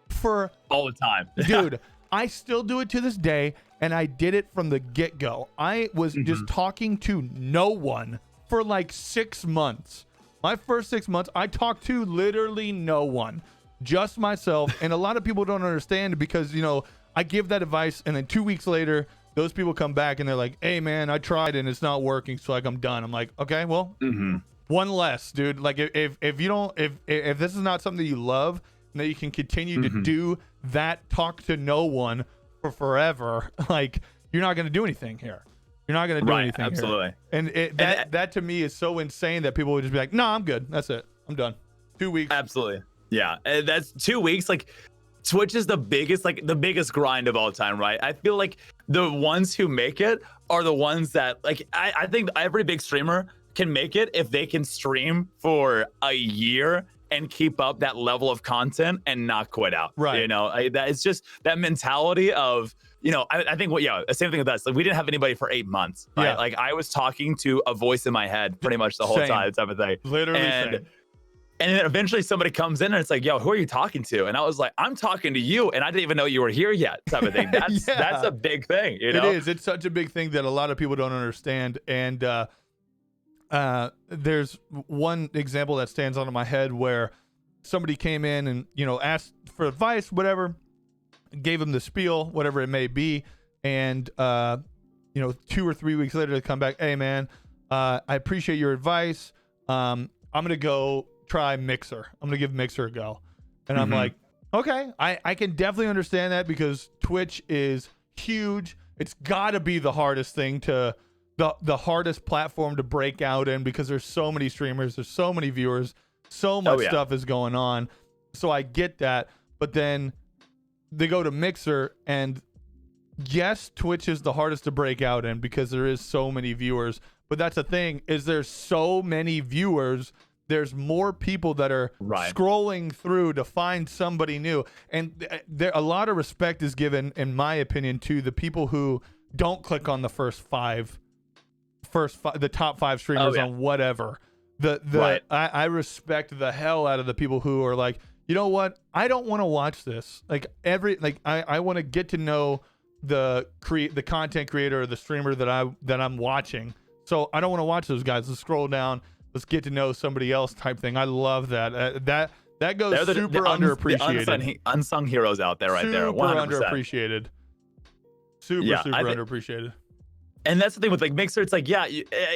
A: for
B: all the time.
A: Dude, I still do it to this day, and I did it from the get-go. I was just talking to no one for like 6 months. My first 6 months, I talked to literally no one, just myself. And a lot of people don't understand because, you know, I give that advice, and then 2 weeks later, those people come back and they're like, hey man, I tried and it's not working, so like I'm done. I'm like, okay, well, one less, dude. Like if you don't, if this is not something you love, and that you can continue to do that, talk to no one for forever, like you're not going to do anything here. You're not going to do anything
B: absolutely.
A: Here. And that to me is so insane that people would just be like, no, I'm good. That's it. I'm done. 2 weeks.
B: Absolutely. Yeah. And that's 2 weeks. Like Twitch is the biggest grind of all time, right? I feel like the ones who make it are the ones that, like, I think every big streamer can make it if they can stream for a year and keep up that level of content and not quit out.
A: Right.
B: You know, that it's just that mentality of, you know, I think the same thing with us. Like we didn't have anybody for 8 months. Right?
A: Yeah.
B: Like I was talking to a voice in my head pretty much the whole time type of thing.
A: Literally same.
B: And then eventually somebody comes in and it's like, yo, who are you talking to? And I was like, I'm talking to you. And I didn't even know you were here yet, type of thing. That's a big thing, you know?
A: It is. It's such a big thing that a lot of people don't understand. And there's one example that stands out in my head where somebody came in and, you know, asked for advice, whatever, gave them the spiel, whatever it may be. And, you know, 2 or 3 weeks later, they come back, hey, man, I appreciate your advice. I'm going to go try Mixer. I'm gonna give Mixer a go. And I'm like, okay, I can definitely understand that because Twitch is huge. It's gotta be the hardest thing to the hardest platform to break out in because there's so many streamers, there's so many viewers, so much stuff is going on. So I get that. But then they go to Mixer, and yes, Twitch is the hardest to break out in because there is so many viewers. But that's the thing, is there's so many viewers, there's more people that are scrolling through to find somebody new. And there a lot of respect is given, in my opinion, to the people who don't click on the the top 5 streamers on whatever. I respect the hell out of the people who are like, you know what? I don't want to watch this. Like I want to get to know the content creator or the streamer that I'm watching. So I don't want to watch those guys. Let's scroll down. Let's get to know somebody else type thing. I love that. That goes super underappreciated.
B: The unsung heroes out there, right there. 100%.
A: Underappreciated. Super underappreciated.
B: And that's the thing with like Mixer. It's like, yeah,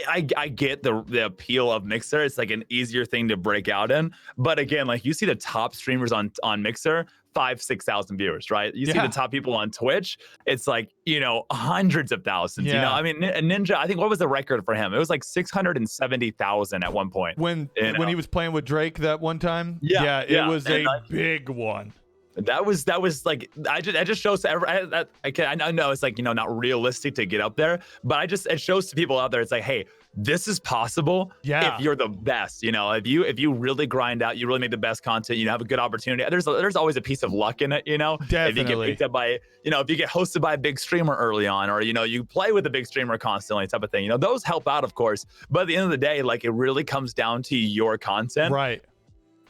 B: I get the appeal of Mixer. It's like an easier thing to break out in. But again, like you see the top streamers on Mixer, 5,000-6,000 viewers, right? You see the top people on Twitch, it's like, you know, hundreds of thousands. You know, I mean, Ninja, I think what was the record for him? It was like 670,000 at one point.
A: When he was playing with Drake that one time. It was a big one.
B: That was like, that just shows to I know it's like, you know, not realistic to get up there, but it shows to people out there, it's like, hey, this is possible if you're the best. You know, if you really grind out, you really make the best content, you have a good opportunity. There's always a piece of luck in it, you know.
A: Definitely.
B: If you get picked up by, you know, if you get hosted by a big streamer early on, or, you know, you play with a big streamer constantly, type of thing, you know, those help out, of course. But at the end of the day, like, it really comes down to your content.
A: Right.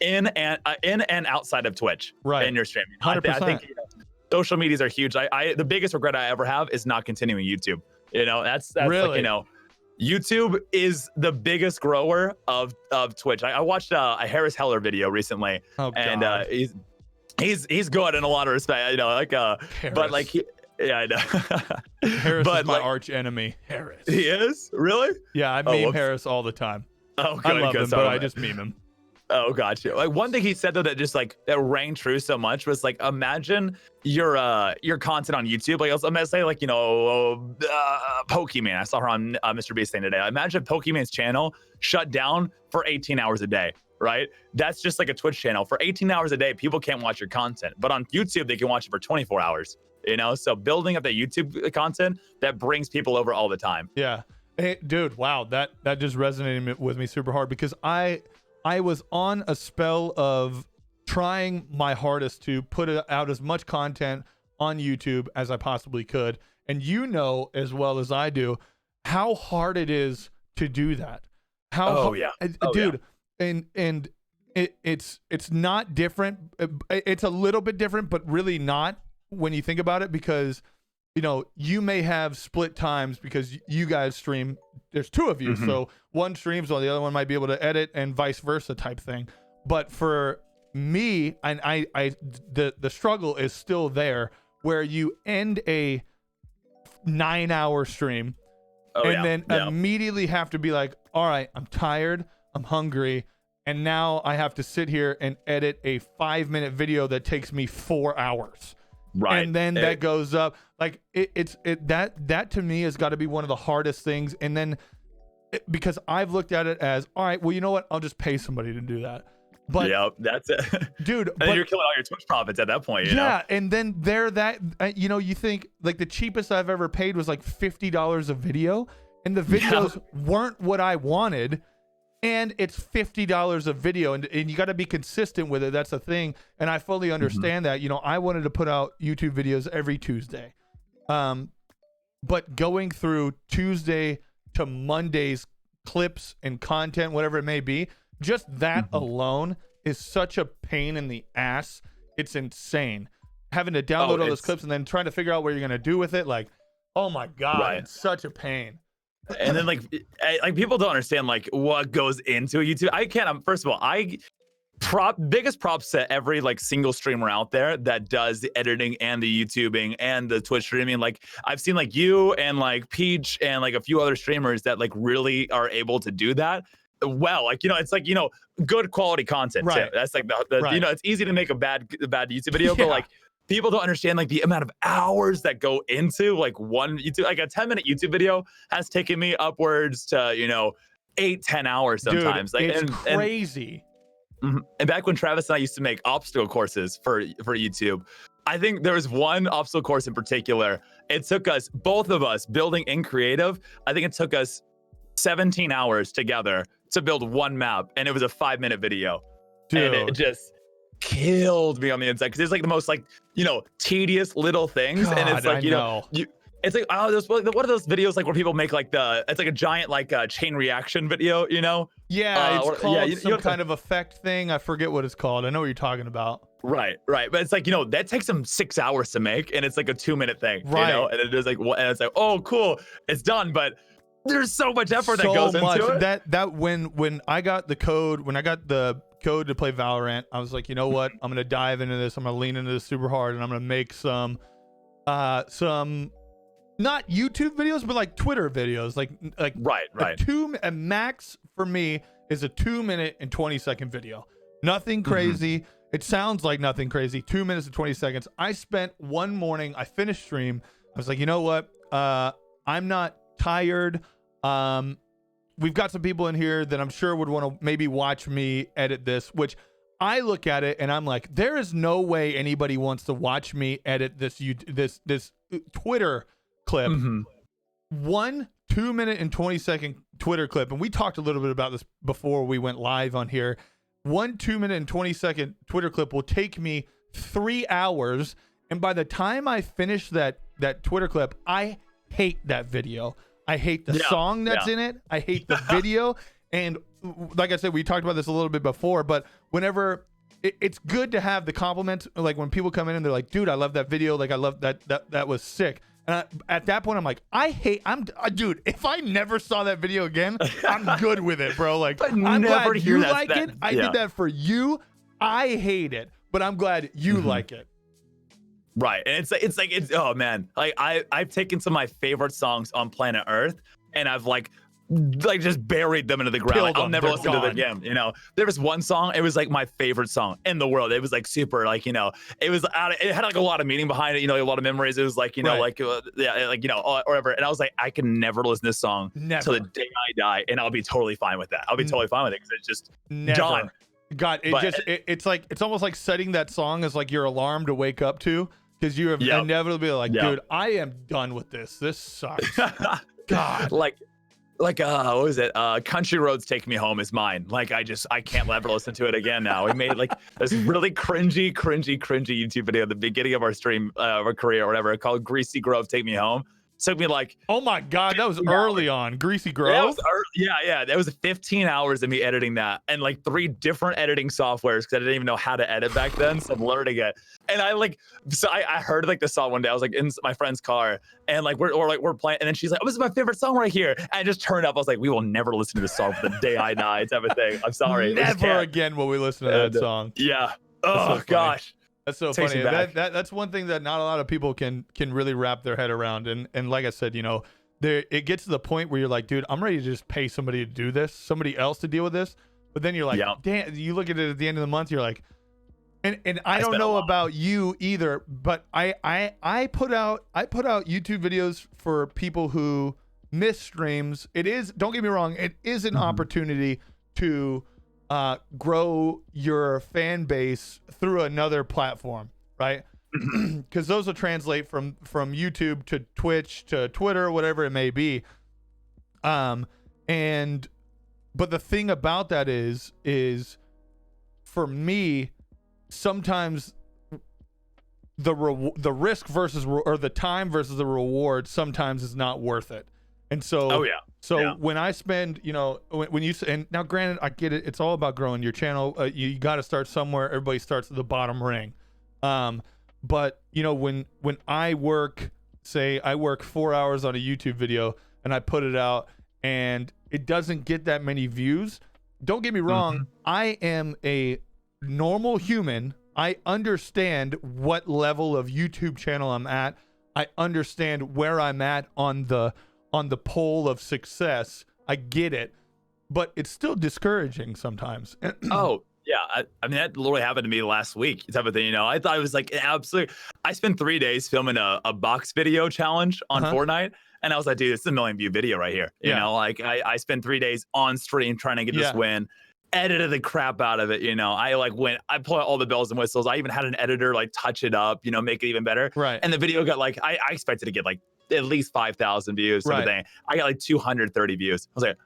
B: In and outside of Twitch, in your streaming.
A: 100%.
B: I think, you know, social medias are huge. The biggest regret I ever have is not continuing YouTube. You know, that's
A: really?
B: Like, you know, YouTube is the biggest grower of Twitch. I watched a Harris Heller video recently, and he's good in a lot of respect. You know, like but like I know.
A: Harris is my arch enemy. Harris.
B: He is? Really?
A: Yeah, I meme Harris all the time.
B: Oh, good,
A: I love him, but I just meme him.
B: Oh, gotcha. Like one thing he said though that just like that rang true so much was like, imagine your content on YouTube. Like I'm gonna say like, you know, Pokemon. I saw her on Mr. Beast thing today. Imagine Pokemon's channel shut down for 18 hours a day, right? That's just like a Twitch channel. For 18 hours a day, people can't watch your content, but on YouTube they can watch it for 24 hours. You know, so building up that YouTube content that brings people over all the time.
A: Yeah, hey, dude, wow, that just resonated with me super hard because I was on a spell of trying my hardest to put out as much content on YouTube as I possibly could. And you know as well as I do how hard it is to do that. Dude. And it's not different. It's a little bit different, but really not when you think about it, because you may have split times because you guys stream. There's two of you, so one streams while the other one might be able to edit, and vice versa type thing. But for me, and the struggle is still there, where you end a 9-hour stream then immediately have to be like, all right, I'm tired, I'm hungry, and now I have to sit here and edit a 5-minute video that takes me 4 hours. Right. And then that goes up. Like that to me has got to be one of the hardest things. And then because I've looked at it as, all right, well, you know what? I'll just pay somebody to do that. But
B: yeah, that's it, dude. And you're killing all your Twitch profits at that point. You know?
A: And then you think like the cheapest I've ever paid was like $50 a video, and the videos weren't what I wanted, and it's $50 a video, and you got to be consistent with it. That's the thing, and I fully understand that. I wanted to put out YouTube videos every Tuesday, but going through Tuesday to Monday's clips and content, whatever it may be. Just that alone is such a pain in the ass. It's insane. Having to download all those clips and then trying to figure out what you're going to do with it. Like, oh my God, it's such a pain.
B: And then like people don't understand like what goes into YouTube. I can't, first of all, biggest props to every like single streamer out there that does the editing and the YouTubing and the Twitch streaming. Like I've seen like you and like Peach and like a few other streamers that like really are able to do that. Well, like it's like good quality content too. That's like the it's easy to make a bad YouTube video, but like people don't understand like the amount of hours that go into like one YouTube, like a 10-minute YouTube video has taken me upwards to 8-10 hours sometimes.
A: Dude, it's crazy.
B: And back when Travis and I used to make obstacle courses for YouTube, I think there was one obstacle course in particular. It took us, both of us, building in creative. I think it took us 17 hours together to build one map, and it was a 5-minute video. Dude. And it just killed me on the inside because it's like the most like tedious little things. God, and it's like it's like what are those videos like where people make like it's like a giant like chain reaction video,
A: it's called some kind of effect thing. I forget what it's called. I know what you're talking about.
B: Right, but it's like that takes them 6 hours to make, and it's like a 2-minute thing, and it is like, and it's like, oh cool, it's done, but there's so much effort that goes into it.
A: That when I got the code, to play Valorant, I was like, you know what? I'm gonna dive into this. I'm gonna lean into this super hard, and I'm gonna make some not YouTube videos, but like Twitter videos, like right. A max for me is a 2-minute and 20-second video. Nothing crazy. It sounds like nothing crazy. 2 minutes and 20 seconds. I spent one morning. I finished stream. I was like, you know what? I'm not tired. We've got some people in here that I'm sure would want to maybe watch me edit this, which I look at it and I'm like, there is no way anybody wants to watch me edit this Twitter clip. 1 2-minute and 20-second Twitter clip, and we talked a little bit about this before we went live on here. 1 2-minute and 20-second Twitter clip will take me 3 hours, and by the time I finish that Twitter clip, I hate that video. I hate the song that's in it. I hate the video. And like I said, we talked about this a little bit before, but whenever it's good to have the compliments, like when people come in and they're like, dude, I love that video. Like I love that was sick. And at that point, I'm like, dude, if I never saw that video again, I'm good with it, bro. Like, I'm glad you like it. I did that for you. I hate it, but I'm glad you like it.
B: Right. And it's oh man, like I've taken some of my favorite songs on planet Earth and I've like just buried them into the ground. Like, I'll never listen to them again. There was one song, it was like my favorite song in the world. It was like super like, it was it had like a lot of meaning behind it, a lot of memories. It was like, or whatever. And I was like, I can never listen to this song till the day I die, and I'll be totally fine with that. I'll be totally fine with it because it's just done.
A: God, it's almost like setting that song as like your alarm to wake up to. Because you have inevitably like, dude, I am done with this. This sucks. God.
B: Like what was it? Country Roads Take Me Home is mine. Like I can't ever listen to it again now. We made like this really cringy YouTube video at the beginning of our stream, our career or whatever, called Greasy Grove Take Me Home. took me like,
A: Oh my God, that was early on. Greasy Grove?
B: yeah, it was yeah. That was 15 hours of me editing that, and like 3 different editing softwares because I didn't even know how to edit back then. So I'm learning it. And I heard like the song one day. I was like in my friend's car, and like we're playing, and then she's like, "Oh, this is my favorite song right here." And I just turned up. I was like, "We will never listen to this song for the day I die." It's everything. I'm sorry.
A: Never again will we listen to that song.
B: Yeah. Oh gosh.
A: That's so funny. That's one thing that not a lot of people can really wrap their head around. And like I said, you know, it gets to the point where you're like, dude, I'm ready to just pay somebody to do this, somebody else to deal with this. But then you're like, damn, you look at it at the end of the month, you're like, and I don't know about you either, but I put out YouTube videos for people who miss streams. It is, don't get me wrong, it is an opportunity to grow your fan base through another platform, right? Because those will translate from YouTube to Twitch to Twitter, whatever it may be. But the thing about that is for me, sometimes the risk versus or the time versus the reward sometimes is not worth it. And so, when I spend, you know, when you, and now granted, I get it. It's all about growing your channel. You got to start somewhere. Everybody starts at the bottom ring. But you know, when I work, say I work 4 hours on a YouTube video and I put it out and it doesn't get that many views. Don't get me wrong. I am a normal human. I understand what level of YouTube channel I'm at. I understand where I'm at on the pole of success. I get it, but it's still discouraging sometimes.
B: Oh yeah, I mean that literally happened to me last week, type of thing. You know, I thought it was like absolutely. I spent 3 days filming a box video challenge on Fortnite, and I was like, dude, this is a 1 million view video right here. You know, like I spent 3 days on stream trying to get this win. Edited the crap out of it, you know. I put all the bells and whistles. I even had an editor like touch it up, you know, make it even better.
A: Right.
B: And the video got like I expected to get like at least 5,000 views. Sort of thing. I got like 230 views. I was like,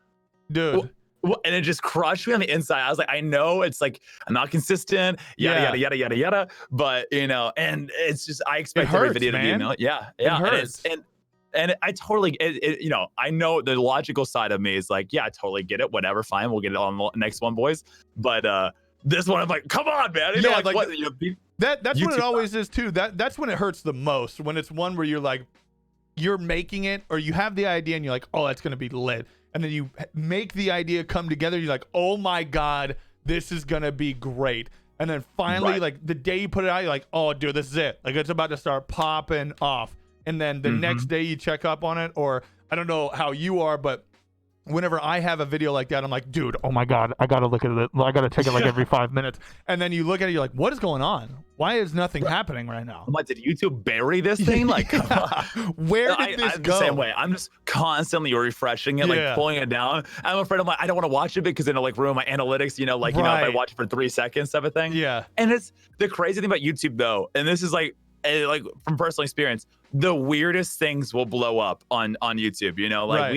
A: dude.
B: And it just crushed me on the inside. I was like, I know it's like I'm not consistent, yada yada. But you know, and it's just I expect every video to be a million. Yeah.
A: It hurts.
B: And I totally, you know, I know the logical side of me is like, yeah, I totally get it. Whatever, fine, we'll get it on the next one, boys. But this one, I'm like, come on, man. You know, like what? You know,
A: that's when it always is too. That's when it hurts the most. When it's one where you're like, you're making it, or you have the idea and you're like, oh, that's gonna be lit, and then you make the idea come together. You're like, oh my god, this is gonna be great. And then finally, like the day you put it out, you're like, oh, dude, this is it. Like it's about to start popping off. And then the next day you check up on it, or I don't know how you are, but whenever I have a video like that, I'm like, dude, oh my god, I gotta look at it. I gotta take it like every 5 minutes. And then you look at it, you're like, what is going on? Why is nothing happening right now?
B: I'm like, did YouTube bury this thing? Like, come on.
A: Where did this go?
B: The same way. I'm just constantly refreshing it, like pulling it down. I'm afraid I'm like, I don't want to watch it because it'll like ruin my analytics, you know, like, you know, if I watch it for 3 seconds type of thing.
A: Yeah.
B: And it's the crazy thing about YouTube though, and this is like from personal experience, the weirdest things will blow up on YouTube, you know, like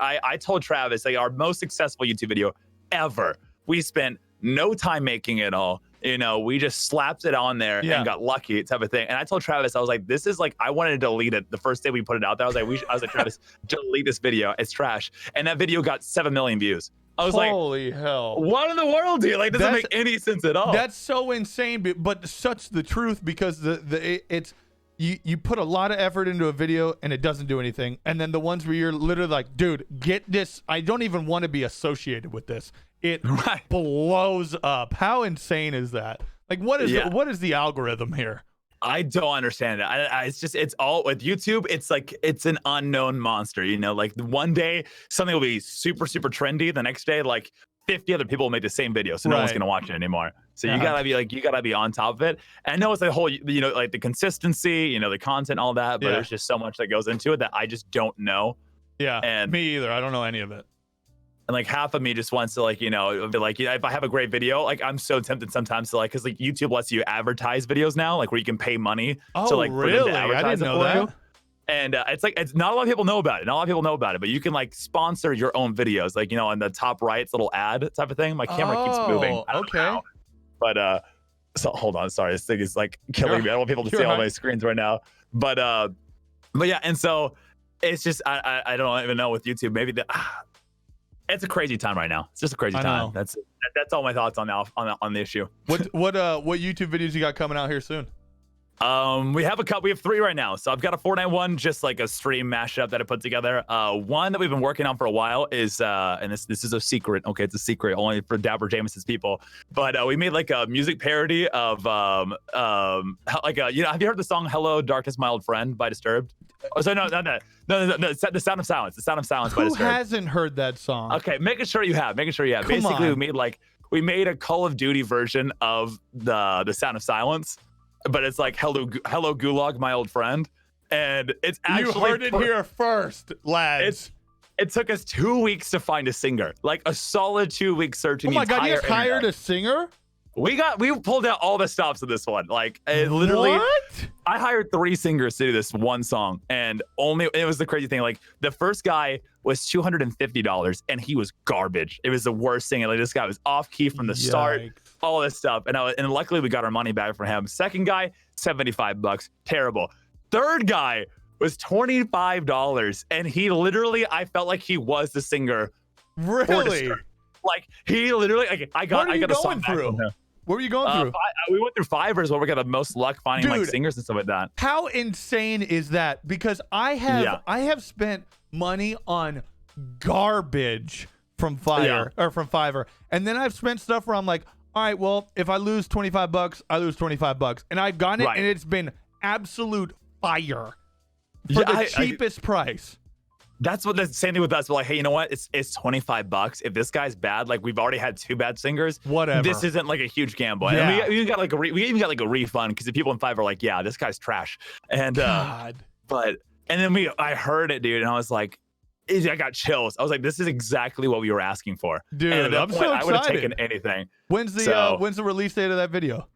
B: I told Travis, like our most successful YouTube video ever, we spent no time making it all, you know, we just slapped it on there and got lucky type of thing. And I told Travis, I was like, this is like, I wanted to delete it the first day we put it out there. I was like, Travis, Delete this video, it's trash. And that video got 7 million views. I was
A: holy hell,
B: what in the world, dude? Like, doesn't make any sense at all.
A: That's so insane, but such the truth, because it's you put a lot of effort into a video and it doesn't do anything. And then the ones where you're literally like, dude, get this. I don't even want to be associated with this. It blows up. How insane is that? Like, what is the algorithm here?
B: I don't understand it. It's all with YouTube. It's like, it's an unknown monster, you know, like one day something will be super, super trendy. The next day, like 50 other people will make the same video. So no one's going to watch it anymore. So you gotta be like, you gotta be on top of it. And I know it's the whole, you know, like the consistency, you know, the content, all that, but there's just so much that goes into it that I just don't know.
A: Yeah.
B: And
A: me either. I don't know any of it.
B: And like half of me just wants to like, you know, be like, if I have a great video, like I'm so tempted sometimes to like, cause like YouTube lets you advertise videos now, like where you can pay money to like
A: really?
B: For them to advertise
A: I didn't know
B: that.
A: You.
B: And it's like, it's not a lot of people know about it. Not a lot of people know about it, but you can like sponsor your own videos. Like, you know, on the top right, it's a little ad type of thing. My camera keeps moving.
A: Okay.
B: But so hold on, sorry, this thing is like killing me. I don't want people to see all my screens right now. But yeah, and so it's just I don't even know with YouTube. Maybe it's a crazy time right now. It's just a crazy time. That's all my thoughts on the issue.
A: What YouTube videos you got coming out here soon?
B: We have a couple. We have 3 right now. So I've got a Fortnite one, just like a stream mashup that I put together. One that we've been working on for a while is, and this is a secret. Okay, it's a secret only for DapperJameson's people. But we made like a music parody of like have you heard the song "Hello Darkness, My Old Friend" by Disturbed? Oh, so no, The Sound of Silence. The Sound of Silence by Disturbed.
A: Who hasn't heard that song?
B: Okay, making sure you have. Basically, we made a Call of Duty version of the Sound of Silence. But it's like hello Gulag, my old friend, and it's actually
A: you heard it here first, lads.
B: It took us 2 weeks to find a singer, like a solid 2 weeks searching.
A: Oh my god, you hired a singer?
B: We pulled out all the stops of this one. Like literally,
A: what?
B: I hired 3 singers to do this one song, and it was the crazy thing. Like the first guy was $250, and he was garbage. It was the worst thing. Like this guy was off key from the start. All this stuff, and luckily we got our money back from him. Second guy, $75, terrible. Third guy was $25, and he literally, I felt like he was the singer.
A: Really?
B: Like he literally, like I got a song back from him.
A: What were you going through?
B: We went through Fiverr where we got the most luck finding like singers and stuff like that.
A: How insane is that? Because I have spent money on garbage from Fiverr, and then I've spent stuff where I'm like, all right, well, if I lose $25, I lose $25, and I've gotten it, and it's been absolute fire for the cheapest price.
B: That's what the same thing with us. We're like, hey, you know what? It's $25. If this guy's bad, like we've already had 2 bad singers.
A: Whatever.
B: This isn't like a huge gamble. Yeah. And we even got like a refund because the people in Fiverr are like, yeah, this guy's trash. And and then I heard it, dude, and I was like, I got chills. I was like, this is exactly what we were asking for.
A: Dude,
B: and
A: I'm so excited.
B: I would have taken anything.
A: When's the release date of that video?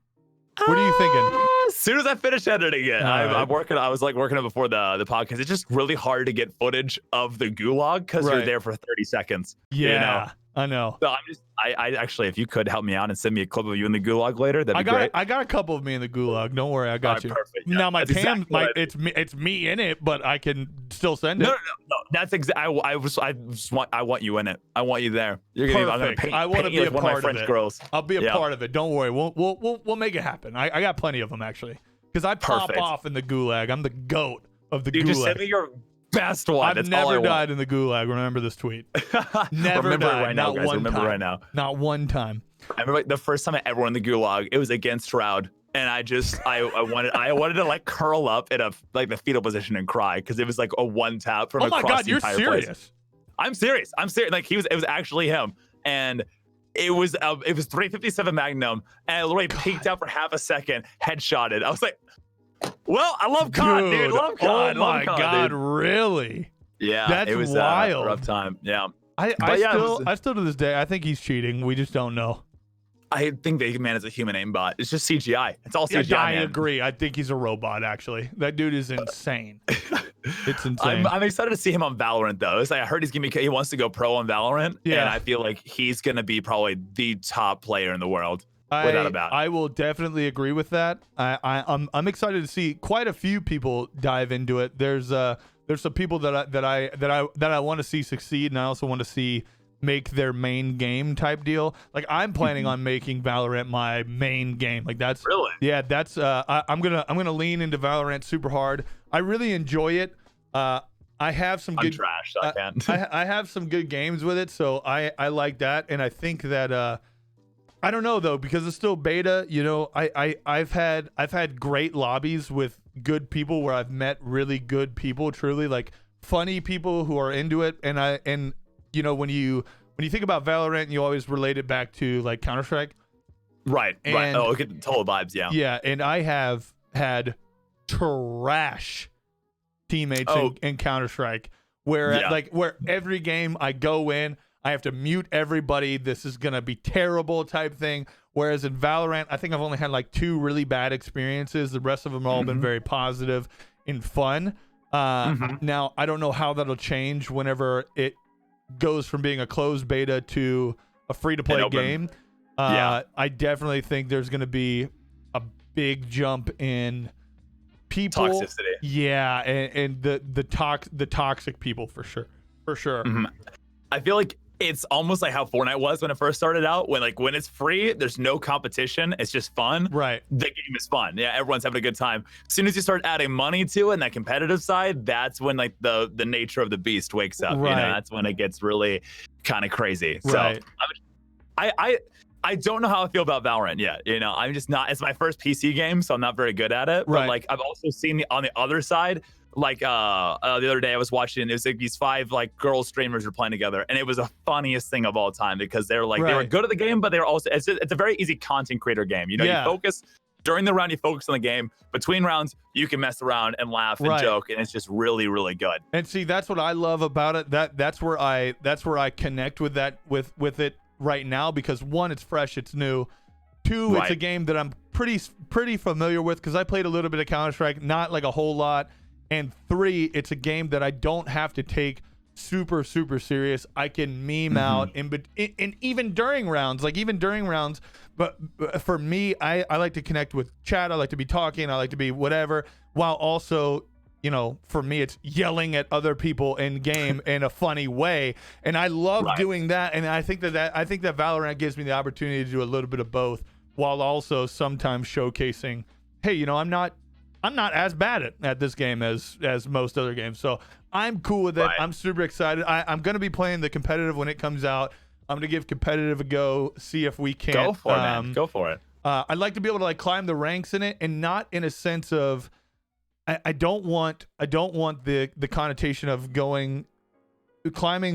A: What are you thinking?
B: As soon as I finish editing it, I'm working. I was like working on it before the podcast. It's just really hard to get footage of the gulag because you're there for 30 seconds.
A: Yeah,
B: you know?
A: I know.
B: So I actually, if you could help me out and send me a clip of you in the gulag later, that'd be great.
A: I got a couple of me in the gulag. Don't worry, I got you.
B: Perfect. Yeah,
A: now my cam, it's me in it, but I can still send it.
B: No. That's exactly. I want you in it. I want you there. You're gonna. I'm gonna paint. I want to be a part of French girls.
A: I'll be a part of it. Don't worry. We'll make it happen. I got plenty of them actually, because I pop off in the gulag. I'm the goat of the gulag.
B: Just send me your best one.
A: I've never died in the gulag. Remember this tweat. Never died.
B: Right now,
A: not one
B: remember
A: time.
B: Right now.
A: Not one time.
B: I remember like, the first time I ever went in the gulag. It was against Shroud. And I wanted to like curl up in the fetal position and cry because it was like a one tap from across the entire place. I'm serious. Like it was actually him, and it was 357 Magnum, and I literally peeked out for half a second, headshotted. I was like, well, I love COD, dude. Love COD.
A: Oh my god, really?
B: Yeah,
A: that's
B: it was
A: wild.
B: A rough time. Yeah.
A: I still to this day, I think he's cheating. We just don't know.
B: I think the man is a human aimbot. It's just CGI. It's all CGI.
A: I agree. I think he's a robot. Actually, that dude is insane. It's insane.
B: I'm excited to see him on Valorant though. It's like I heard he wants to go pro on Valorant. Yeah. And I feel like he's gonna be probably the top player in the world without a doubt.
A: I will definitely agree with that. I'm excited to see quite a few people dive into it. There's some people that I want to see succeed, and I also want to see make their main game type deal. Like I'm planning on making Valorant my main game. Like that's
B: really,
A: yeah, that's I'm gonna lean into Valorant super hard. I really enjoy it. I have some good
B: trash, so I can't.
A: I have some good games with it, so I like that. And I think that I don't know though, because it's still beta, you know, I've had great lobbies with good people where I've met really good people, truly like funny people who are into it. And you know, when you think about Valorant, you always relate it back to like Counter-Strike.
B: Right. Oh, get the total vibes, yeah.
A: Yeah, and I have had trash teammates in Counter-Strike where every game I go in, I have to mute everybody. This is going to be terrible type thing. Whereas in Valorant, I think I've only had like 2 really bad experiences. The rest of them have all been very positive and fun. Now, I don't know how that'll change whenever it goes from being a closed beta to a free-to-play game. I definitely think there's going to be a big jump in people,
B: toxicity.
A: yeah, and the toxic people for sure.
B: I feel like it's almost like how Fortnite was when it first started out. When it's free, there's no competition. It's just fun.
A: Right.
B: The game is fun. Yeah, everyone's having a good time. As soon as you start adding money to it and that competitive side, that's when like the nature of the beast wakes up.
A: Right.
B: You know, that's when it gets really kind of crazy.
A: Right.
B: So I don't know how I feel about Valorant yet. You know, I'm just not. It's my first PC game, so I'm not very good at it.
A: Right.
B: But like I've also seen on the other side. Like the other day I was watching, it was like these 5 like girl streamers were playing together, and it was the funniest thing of all time because they're like they were good at the game, but they were also it's a very easy content creator game. You know, you focus during the round, you focus on the game. Between rounds, you can mess around and laugh and joke, and it's just really, really good.
A: And see, that's what I love about it. That's where I connect with that with it right now because 1, it's fresh, it's new. 2, it's a game that I'm pretty familiar with because I played a little bit of Counter-Strike, not like a whole lot. And 3, it's a game that I don't have to take super serious. I can meme out and even during rounds, but for me, I like to connect with chat. I like to be talking. I like to be whatever, while also, you know, for me, it's yelling at other people in game in a funny way. And I love doing that. And I think that Valorant gives me the opportunity to do a little bit of both, while also sometimes showcasing, hey, you know, I'm not as bad at this game as most other games. So I'm cool with it. I'm super excited. I'm going to be playing the competitive when it comes out. I'm going to give competitive a go, see if we can.
B: Go for it, man. Go for it.
A: I'd like to be able to like climb the ranks in it, and not in a sense of I don't want the connotation of climbing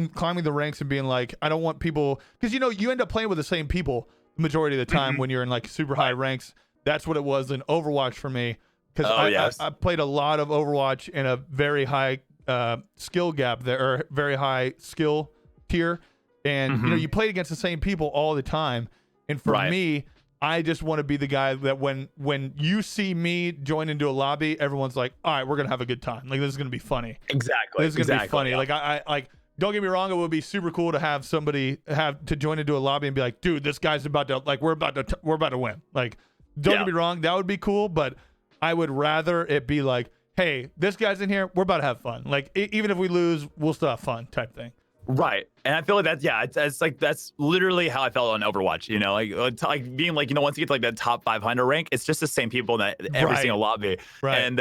A: the ranks and being like, I don't want people, because you know you end up playing with the same people the majority of the time when you're in like super high ranks. That's what it was in Overwatch for me. Because I played a lot of Overwatch in a very high skill gap there, or very high skill tier, and you know you played against the same people all the time. And for me, I just want to be the guy that when you see me join into a lobby, everyone's like, all right, we're gonna have a good time. Like this is gonna be funny.
B: Exactly.
A: This is gonna be funny. Yeah. Like I like. Don't get me wrong, it would be super cool to have somebody to join into a lobby and be like, dude, this guy's about to like we're about to win. Like, don't get me wrong, that would be cool, but I would rather it be like, hey, this guy's in here, we're about to have fun. Like, even if we lose, we'll still have fun type thing.
B: Right. And I feel like it's like that's literally how I felt on Overwatch, you know, like being like, you know, once you get to like that top 500 rank, it's just the same people in that every single lobby. Right. And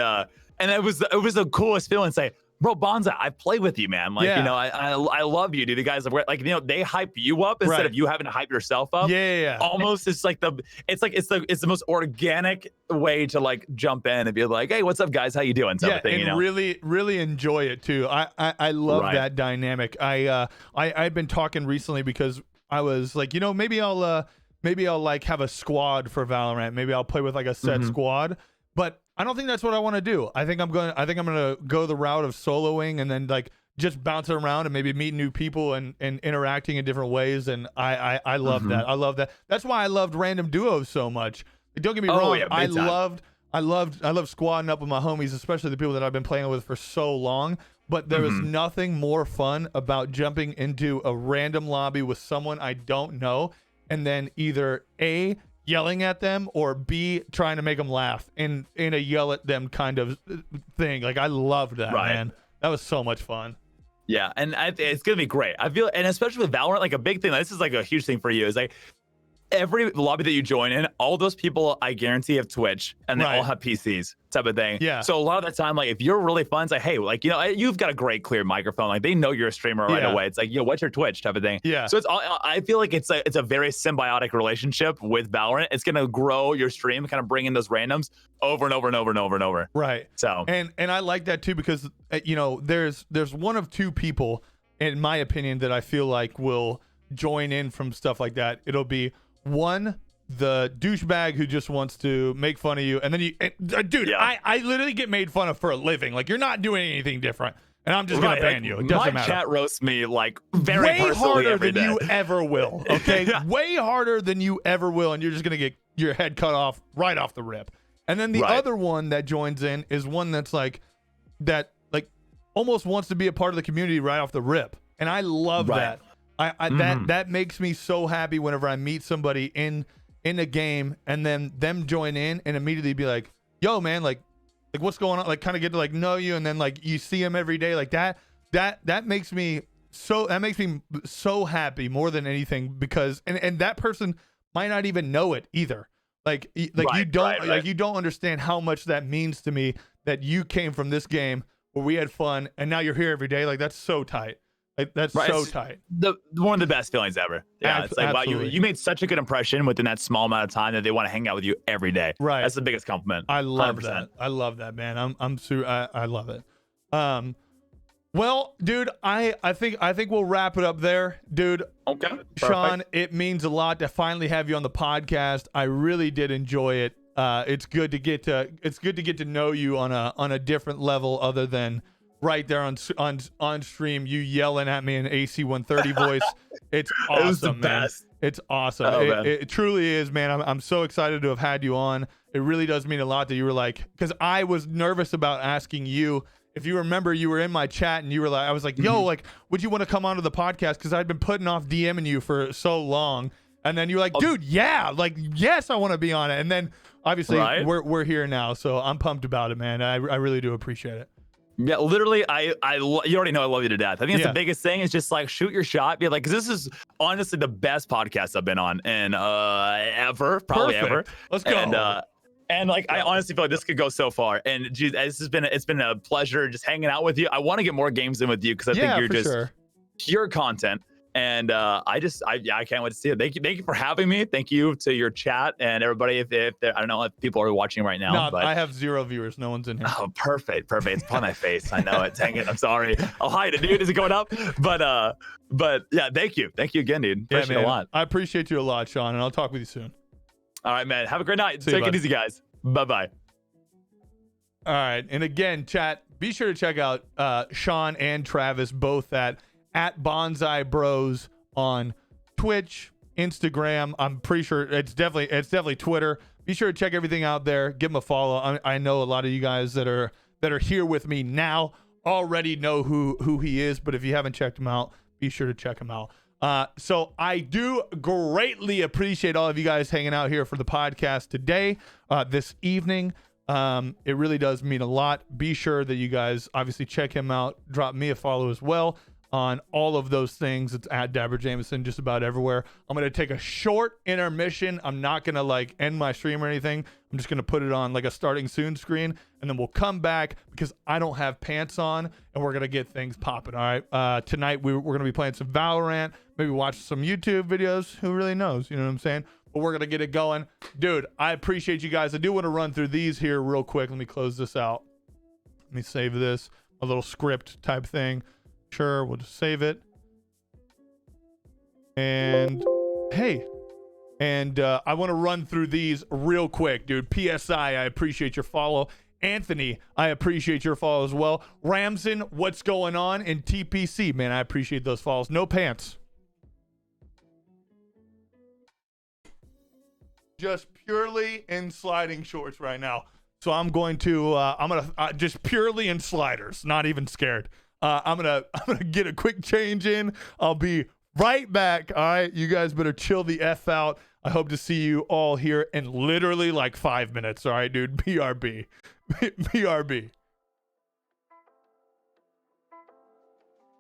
B: it was the coolest feeling to say, bro, Bonsai, I play with you, man. Like, you know, I love you, dude. The guys like, you know, they hype you up instead of you having to hype yourself up.
A: Yeah.
B: Almost it's the most organic way to like jump in and be like, hey, what's up, guys? How you doing? Type of thing,
A: and
B: you know?
A: really enjoy it too. I love that dynamic. I've been talking recently because I was like, you know, maybe I'll like have a squad for Valorant. Maybe I'll play with like a set squad, but I don't think that's what I want to do. I think I'm gonna go the route of soloing and then like just bouncing around and maybe meeting new people and interacting in different ways. And I love that. I love that. That's why I loved random duos so much. Don't get me wrong. Yeah, I loved squadding up with my homies, especially the people that I've been playing with for so long. But there is nothing more fun about jumping into a random lobby with someone I don't know and then either A, yelling at them, or B, trying to make them laugh in a yell at them kind of thing. Like I loved that, man. That was so much fun.
B: Yeah, and it's gonna be great. I feel, and especially with Valorant, like a big thing. This is like a huge thing for you. Is like every lobby that you join in, all those people I guarantee have Twitch and they all have PCs, type of thing. Yeah. So a lot of the time, like if you're really fun, it's like, hey, like, you know, you've got a great clear microphone. Like they know you're a streamer right away. It's like, yo, what's your Twitch, type of thing. Yeah. So I feel like it's a very symbiotic relationship with Valorant. It's gonna grow your stream, kind of bring in those randoms over and over and over and over and over.
A: Right.
B: So
A: and I like that too because you know there's one of two people in my opinion that I feel like will join in from stuff like that. It'll be one, the douchebag who just wants to make fun of you, and then dude, I literally get made fun of for a living. Like you're not doing anything different, and I'm just gonna ban you. It doesn't matter.
B: My chat roasts me like way
A: harder than you ever will. Okay, way harder than you ever will, and you're just gonna get your head cut off right off the rip. And then the other one that joins in is one that's like that, like almost wants to be a part of the community right off the rip, and I love that. That makes me so happy whenever I meet somebody in a game and then them join in and immediately be like, yo man, like like what's going on, like kind of get to like know you, and then like you see him every day, like that makes me so happy more than anything, because and that person might not even know it either. Like you don't like you don't understand how much that means to me, that you came from this game where we had fun and now you're here every day. Like that's so tight. Like that's so tight.
B: One of the best feelings ever. Yeah, it's like wow, you made such a good impression within that small amount of time that they want to hang out with you every day.
A: Right.
B: That's the biggest compliment.
A: I love
B: 100%.
A: that. I love that, man. I love it. Well, dude, I think we'll wrap it up there, dude.
B: Okay. Perfect.
A: Sean, it means a lot to finally have you on the podcast. I really did enjoy it. It's good to get to know you on a different level other than right there on stream, you yelling at me in AC 130 voice. It's awesome,
B: it was the
A: man.
B: best.
A: It's awesome.
B: Oh,
A: it truly is, man. I'm so excited to have had you on. It really does mean a lot that you were like, because I was nervous about asking you. If you remember, you were in my chat and you were like, I was like, yo, like, would you want to come onto the podcast? Because I'd been putting off DMing you for so long. And then you're like, dude, yeah, like, yes, I want to be on it. And then obviously we're here now. So I'm pumped about it, man. I really do appreciate it.
B: Yeah, literally, you already know I love you to death. I think it's the biggest thing is just like shoot your shot. Be like, because this is honestly the best podcast I've been on in ever, probably ever.
A: Let's go.
B: And like, I honestly feel like this could go so far. And geez, it's been a pleasure just hanging out with you. I want to get more games in with you because I think you're just pure content. And I can't wait to see it. Thank you for having me. Thank you to your chat and everybody. If I don't know if people are watching right now.
A: No,
B: but
A: I have 0 viewers. No one's in here.
B: Oh, perfect. It's on my face. I know it. Dang it. I'm sorry. I'll hide it, dude. Is it going up? But yeah, thank you again, dude. Appreciate it a lot.
A: I appreciate you a lot, Sean, and I'll talk with you soon.
B: All right, man. Have a great night. Take it easy, guys. Bye-bye.
A: All right. And again, chat, be sure to check out Sean and Travis both at BonsaiBroz on Twitch, Instagram. I'm pretty sure it's definitely Twitter. Be sure to check everything out there. Give them a follow. I know a lot of you guys that are here with me now already know who he is, but if you haven't checked him out, be sure to check him out. So I do greatly appreciate all of you guys hanging out here for the podcast today, this evening. It really does mean a lot. Be sure that you guys obviously check him out. Drop me a follow as well on all of those things. It's at DapperJameson just about everywhere. I'm going to take a short intermission. I'm not going to like end my stream or anything. I'm just going to put it on like a starting soon screen, and then we'll come back because I don't have pants on, and we're going to get things popping. All right. Tonight we're going to be playing some Valorant, maybe watch some YouTube videos. Who really knows? You know what I'm saying? But we're going to get it going. Dude, I appreciate you guys. I do want to run through these here real quick. Let me close this out. Let me save this. A little script type thing. Sure, we'll just save it. And hey, I want to run through these real quick, dude. PSI, I appreciate your follow. Anthony, I appreciate your follow as well. Ramson, what's going on? And TPC, man, I appreciate those follows. No pants. Just purely in sliding shorts right now. So I'm going to just purely in sliders, not even scared. I'm gonna get a quick change in. I'll be right back. All right, you guys better chill the F out. I hope to see you all here in literally like 5 minutes. All right, dude. BRB. BRB.